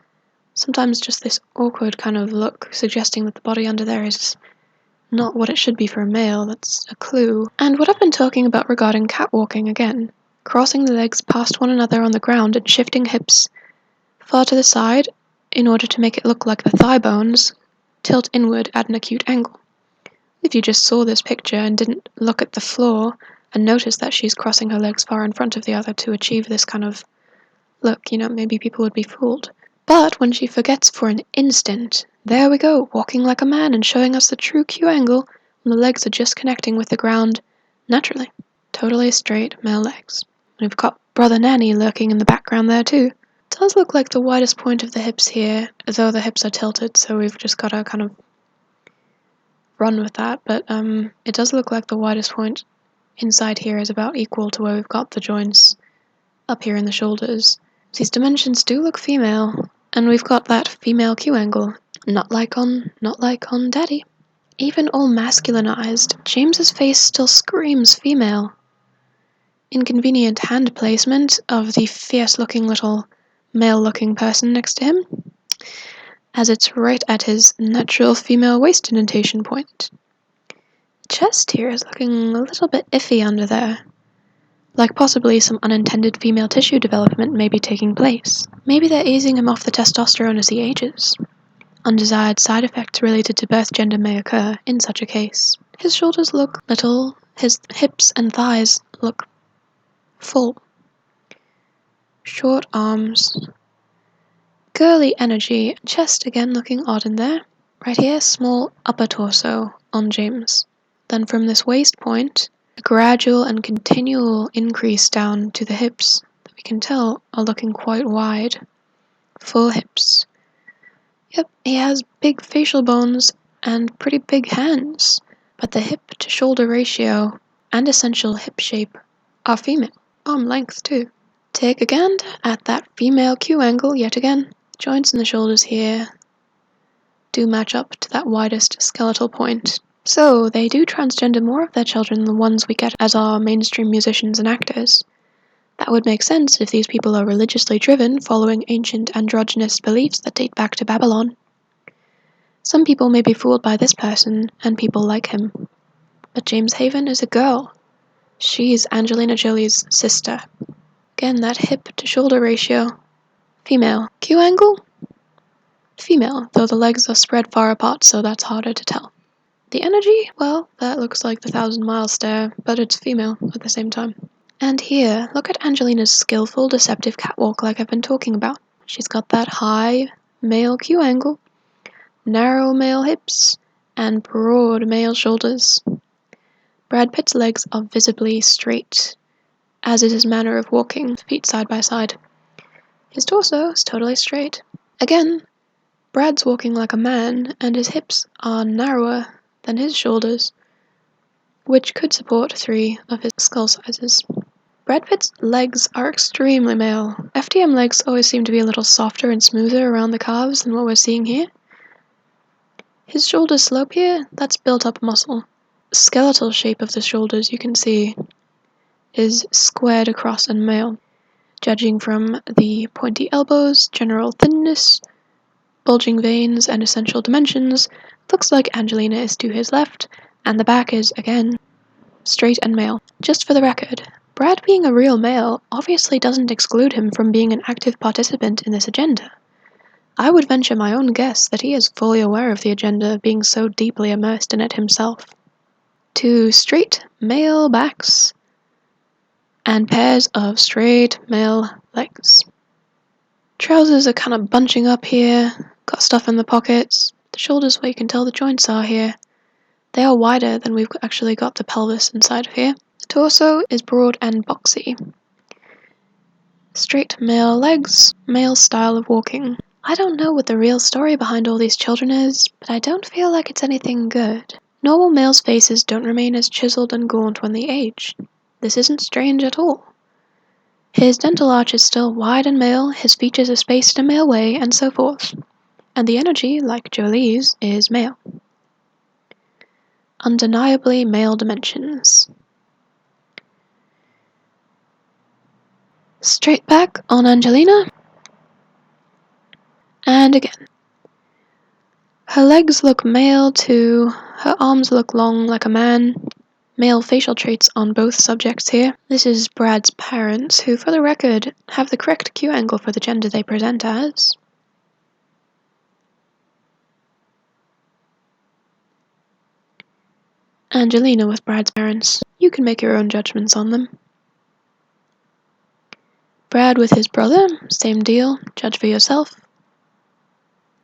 sometimes just this awkward kind of look, suggesting that the body under there is not what it should be for a male. That's a clue. And what I've been talking about regarding catwalking again, crossing the legs past one another on the ground and shifting hips far to the side in order to make it look like the thigh bones tilt inward at an acute angle. If you just saw this picture and didn't look at the floor and notice that she's crossing her legs far in front of the other to achieve this kind of look, maybe people would be fooled. But when she forgets for an instant, there we go, walking like a man and showing us the true Q angle when the legs are just connecting with the ground naturally. Totally straight male legs. And we've got Brother Nanny lurking in the background there too. It does look like the widest point of the hips here, though the hips are tilted, so we've just got to kind of run with that, but it does look like the widest point inside here is about equal to where we've got the joints up here in the shoulders. These dimensions do look female, and we've got that female Q angle, not like on Daddy. Even all masculinized, James's face still screams female. Inconvenient hand placement of the fierce-looking little male-looking person next to him, as it's right at his natural female waist indentation point. The chest here is looking a little bit iffy under there, like possibly some unintended female tissue development may be taking place. Maybe they're easing him off the testosterone as he ages. Undesired side effects related to birth gender may occur in such a case. His shoulders look little, his hips and thighs look full. Short arms. Girly energy, chest again looking odd in there. Right here, small upper torso on James. Then from this waist point, a gradual and continual increase down to the hips that we can tell are looking quite wide. Full hips. Yep, he has big facial bones and pretty big hands, but the hip to shoulder ratio and essential hip shape are female. Arm length too. Take a gander at that female Q angle yet again. Joints in the shoulders here do match up to that widest skeletal point. So they do transgender more of their children than the ones we get as our mainstream musicians and actors. That would make sense if these people are religiously driven, following ancient androgynous beliefs that date back to Babylon. Some people may be fooled by this person and people like him. But James Haven is a girl. She's Angelina Jolie's sister. Again, that hip to shoulder ratio. Female. Q angle? Female, though the legs are spread far apart, so that's harder to tell. The energy? Well, that looks like the 1,000-mile stare, but it's female at the same time. And here, look at Angelina's skillful, deceptive catwalk like I've been talking about. She's got that high male Q angle, narrow male hips, and broad male shoulders. Brad Pitt's legs are visibly straight, as is his manner of walking, feet side by side. His torso is totally straight. Again, Brad's walking like a man, and his hips are narrower than his shoulders, which could support 3 of his skull sizes. Brad Pitt's legs are extremely male. FDM legs always seem to be a little softer and smoother around the calves than what we're seeing here. His shoulder slope here, that's built up muscle. Skeletal shape of the shoulders, you can see, is squared across and male. Judging from the pointy elbows, general thinness, bulging veins, and essential dimensions, looks like Angelina is to his left, and the back is, again, straight and male. Just for the record, Brad being a real male obviously doesn't exclude him from being an active participant in this agenda. I would venture my own guess that he is fully aware of the agenda, being so deeply immersed in it himself. 2 straight male backs and pairs of straight male legs. Trousers are kind of bunching up here, got stuff in the pockets. The shoulders where you can tell the joints are here. They are wider than we've actually got the pelvis inside of here. The torso is broad and boxy. Straight male legs, male style of walking. I don't know what the real story behind all these children is, but I don't feel like it's anything good. Normal males' faces don't remain as chiseled and gaunt when they age. This isn't strange at all. His dental arch is still wide and male, his features are spaced a male way, and so forth. And the energy, like Jolie's, is male. Undeniably male dimensions. Straight back on Angelina. And again. Her legs look male too, her arms look long like a man. Male facial traits on both subjects here. This is Brad's parents, who, for the record, have the correct Q angle for the gender they present as. Angelina with Brad's parents. You can make your own judgments on them. Brad with his brother, same deal, judge for yourself.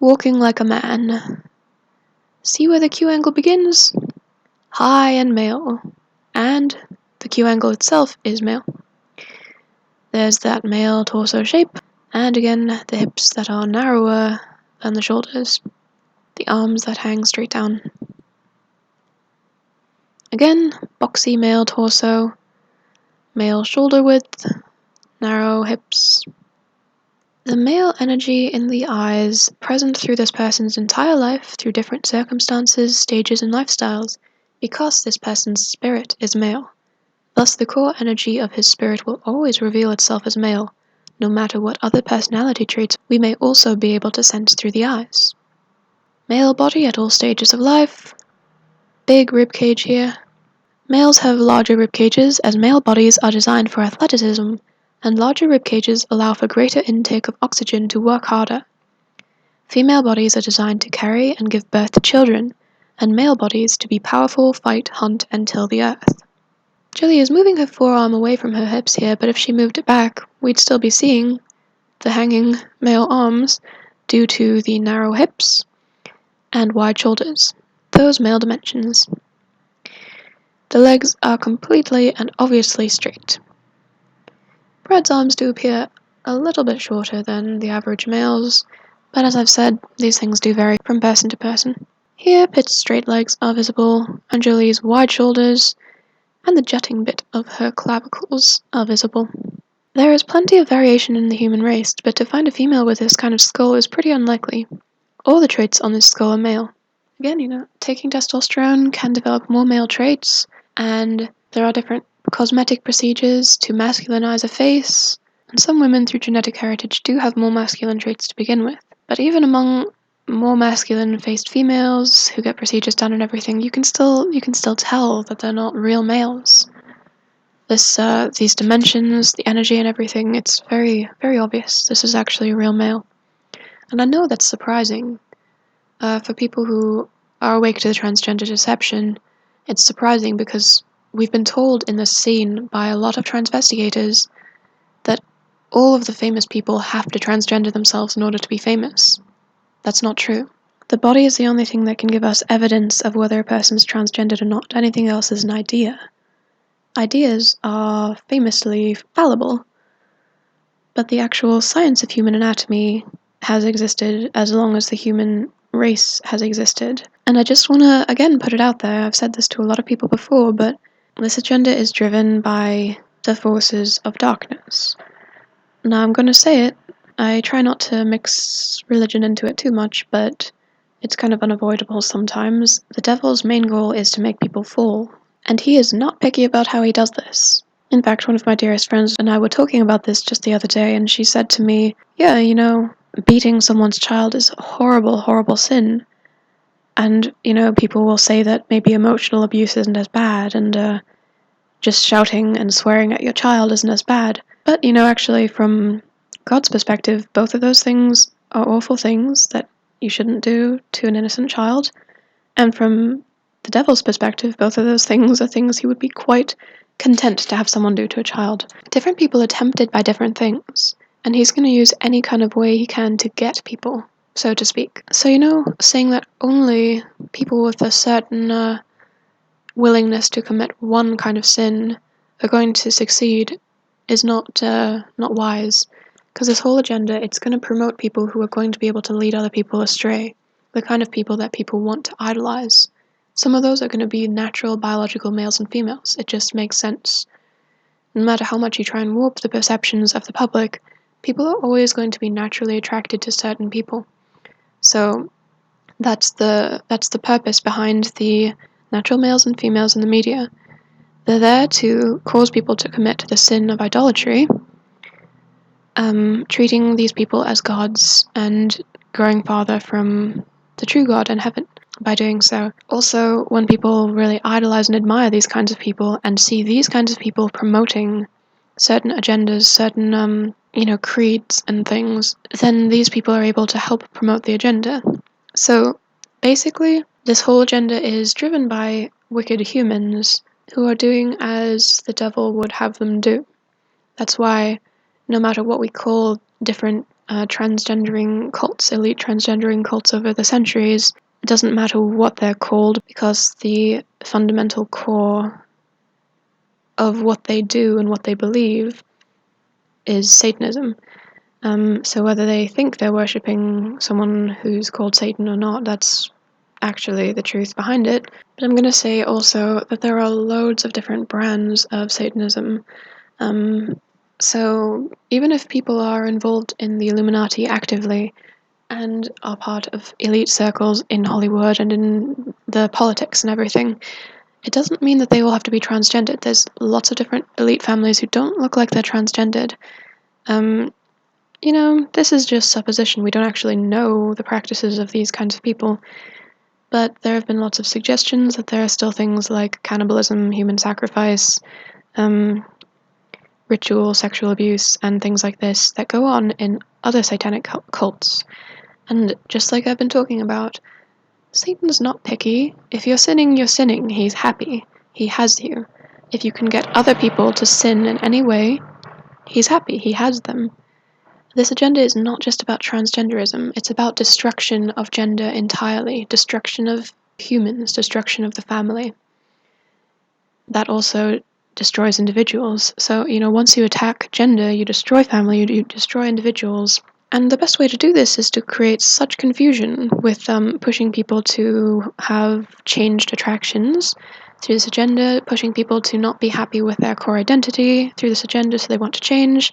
Walking like a man. See where the Q angle begins? High and male. And the Q angle itself is male. There's that male torso shape, and again the hips that are narrower than the shoulders. The arms that hang straight down. Again, boxy male torso, male shoulder width, narrow hips. The male energy in the eyes, present through this person's entire life, through different circumstances, stages, and lifestyles, because this person's spirit is male. Thus the core energy of his spirit will always reveal itself as male, no matter what other personality traits we may also be able to sense through the eyes. Male body at all stages of life. Big rib cage here. Males have larger rib cages as male bodies are designed for athleticism, and larger rib cages allow for greater intake of oxygen to work harder. Female bodies are designed to carry and give birth to children, and male bodies to be powerful, fight, hunt, and till the earth. Jolie is moving her forearm away from her hips here, but if she moved it back, we'd still be seeing the hanging male arms due to the narrow hips and wide shoulders, those male dimensions. The legs are completely and obviously straight. Brad's arms do appear a little bit shorter than the average male's, but as I've said, these things do vary from person to person. Here, Pitt's straight legs are visible, and Jolie's wide shoulders and the jutting bit of her clavicles are visible. There is plenty of variation in the human race, but to find a female with this kind of skull is pretty unlikely. All the traits on this skull are male. Again, taking testosterone can develop more male traits, and there are different cosmetic procedures to masculinize a face, and some women through genetic heritage do have more masculine traits to begin with. But even among more masculine-faced females who get procedures done and everything, you can still tell that they're not real males. These dimensions, the energy and everything, it's very, very obvious. This is actually a real male. And I know that's surprising. For people who are awake to the transgender deception, it's surprising because we've been told in this scene by a lot of transvestigators that all of the famous people have to transgender themselves in order to be famous. That's not true. The body is the only thing that can give us evidence of whether a person's transgendered or not. Anything else is an idea. Ideas are famously fallible, but the actual science of human anatomy has existed as long as the human race has existed. And I just want to, again, put it out there. I've said this to a lot of people before, but this agenda is driven by the forces of darkness. Now, I'm going to say it. I try not to mix religion into it too much, but it's kind of unavoidable sometimes. The devil's main goal is to make people fall, and he is not picky about how he does this. In fact, one of my dearest friends and I were talking about this just the other day, and she said to me, yeah, beating someone's child is a horrible, horrible sin. And, people will say that maybe emotional abuse isn't as bad, and just shouting and swearing at your child isn't as bad. But, actually, from God's perspective, both of those things are awful things that you shouldn't do to an innocent child. And from the devil's perspective, both of those things are things he would be quite content to have someone do to a child. Different people are tempted by different things, and he's going to use any kind of way he can to get people, so to speak. So, saying that only people with a certain willingness to commit one kind of sin are going to succeed is not wise, because this whole agenda, it's going to promote people who are going to be able to lead other people astray, the kind of people that people want to idolize. Some of those are going to be natural biological males and females. It just makes sense. No matter how much you try and warp the perceptions of the public, people are always going to be naturally attracted to certain people. So that's the purpose behind the natural males and females in the media. They're there to cause people to commit the sin of idolatry, treating these people as gods and growing farther from the true God in heaven by doing so. Also, when people really idolize and admire these kinds of people and see these kinds of people promoting certain agendas, certain, creeds and things, then these people are able to help promote the agenda. So, basically, this whole agenda is driven by wicked humans who are doing as the devil would have them do. That's why, no matter what we call different transgendering cults, elite transgendering cults over the centuries, it doesn't matter what they're called, because the fundamental core of what they do and what they believe is Satanism. So whether they think they're worshipping someone who's called Satan or not, that's actually the truth behind it. But I'm going to say also that there are loads of different brands of Satanism. So even if people are involved in the Illuminati actively and are part of elite circles in Hollywood and in the politics and everything, it doesn't mean that they all have to be transgendered. There's lots of different elite families who don't look like they're transgendered. This is just supposition. We don't actually know the practices of these kinds of people. But there have been lots of suggestions that there are still things like cannibalism, human sacrifice, ritual sexual abuse, and things like this that go on in other satanic cults. And just like I've been talking about, Satan's not picky. If you're sinning, you're sinning. He's happy. He has you. If you can get other people to sin in any way, he's happy. He has them. This agenda is not just about transgenderism. It's about destruction of gender entirely, destruction of humans, destruction of the family. That also destroys individuals. So, once you attack gender, you destroy family, you destroy individuals. And the best way to do this is to create such confusion with pushing people to have changed attractions through this agenda, pushing people to not be happy with their core identity through this agenda, so they want to change.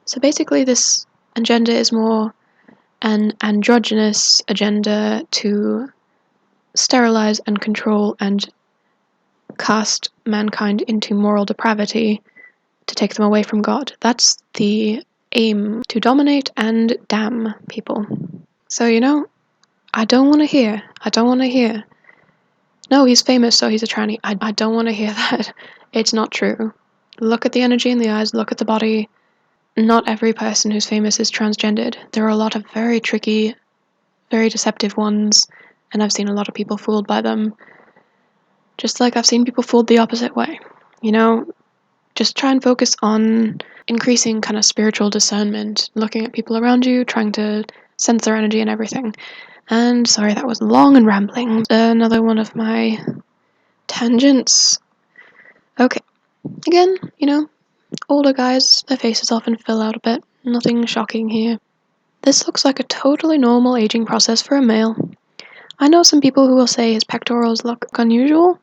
So basically this agenda is more an androgynous agenda to sterilize and control and cast mankind into moral depravity, to take them away from God. That's the aim, to dominate and damn people. So, I don't want to hear. No, he's famous, so he's a tranny. I don't want to hear that. It's not true. Look at the energy in the eyes, look at the body. Not every person who's famous is transgendered. There are a lot of very tricky, very deceptive ones, and I've seen a lot of people fooled by them. Just like I've seen people fooled the opposite way. Just try and focus on increasing kind of spiritual discernment, looking at people around you, trying to sense their energy and everything. And sorry, that was long and rambling. Another one of my tangents. Okay. Again, older guys, their faces often fill out a bit. Nothing shocking here. This looks like a totally normal aging process for a male. I know some people who will say his pectorals look unusual,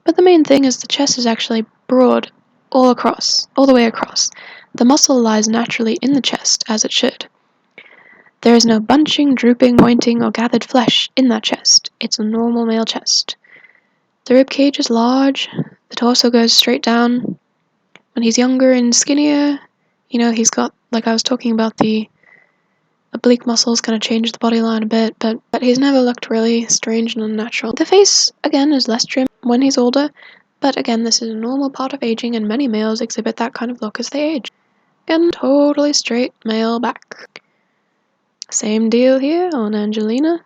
but the main thing is the chest is actually broad all the way across. The muscle lies naturally in the chest, as it should. There is no bunching, drooping, pointing, or gathered flesh in that chest. It's a normal male chest. The rib cage is large, the torso goes straight down. When he's younger and skinnier, he's got, like I was talking about, the oblique muscles kind of change the body line a bit, but he's never looked really strange and unnatural. The face, again, is less trim when he's older, but again, this is a normal part of aging, and many males exhibit that kind of look as they age. Again, totally straight male back. Same deal here on Angelina.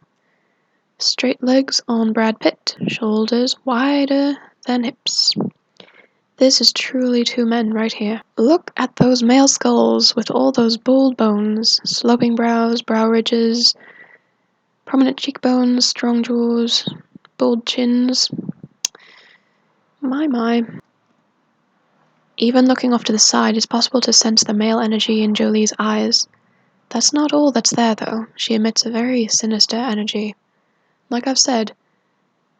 Straight legs on Brad Pitt, shoulders wider than hips. This is truly two men right here. Look at those male skulls with all those bold bones, sloping brows, brow ridges, prominent cheekbones, strong jaws, bold chins. My. Even looking off to the side, it's possible to sense the male energy in Jolie's eyes. That's not all that's there, though. She emits a very sinister energy. Like I've said,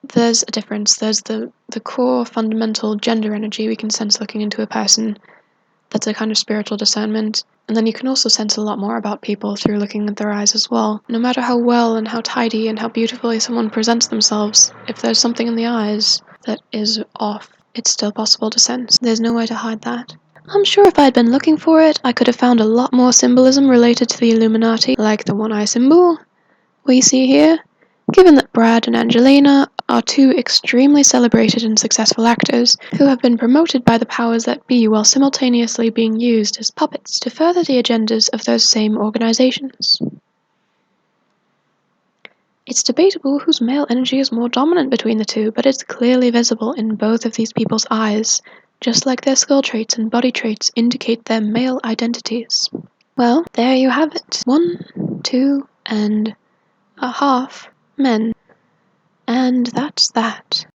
there's a difference. There's the core fundamental gender energy we can sense looking into a person. That's a kind of spiritual discernment. And then you can also sense a lot more about people through looking at their eyes as well. No matter how well and how tidy and how beautifully someone presents themselves, if there's something in the eyes that is off, it's still possible to sense. There's no way to hide that. I'm sure if I had been looking for it, I could have found a lot more symbolism related to the Illuminati, like the one-eye symbol we see here. Given that Brad and Angelina are two extremely celebrated and successful actors who have been promoted by the powers that be while simultaneously being used as puppets to further the agendas of those same organizations. It's debatable whose male energy is more dominant between the two, but it's clearly visible in both of these people's eyes, just like their skull traits and body traits indicate their male identities. Well, there you have it. 1, 2, and a half men. And that's that.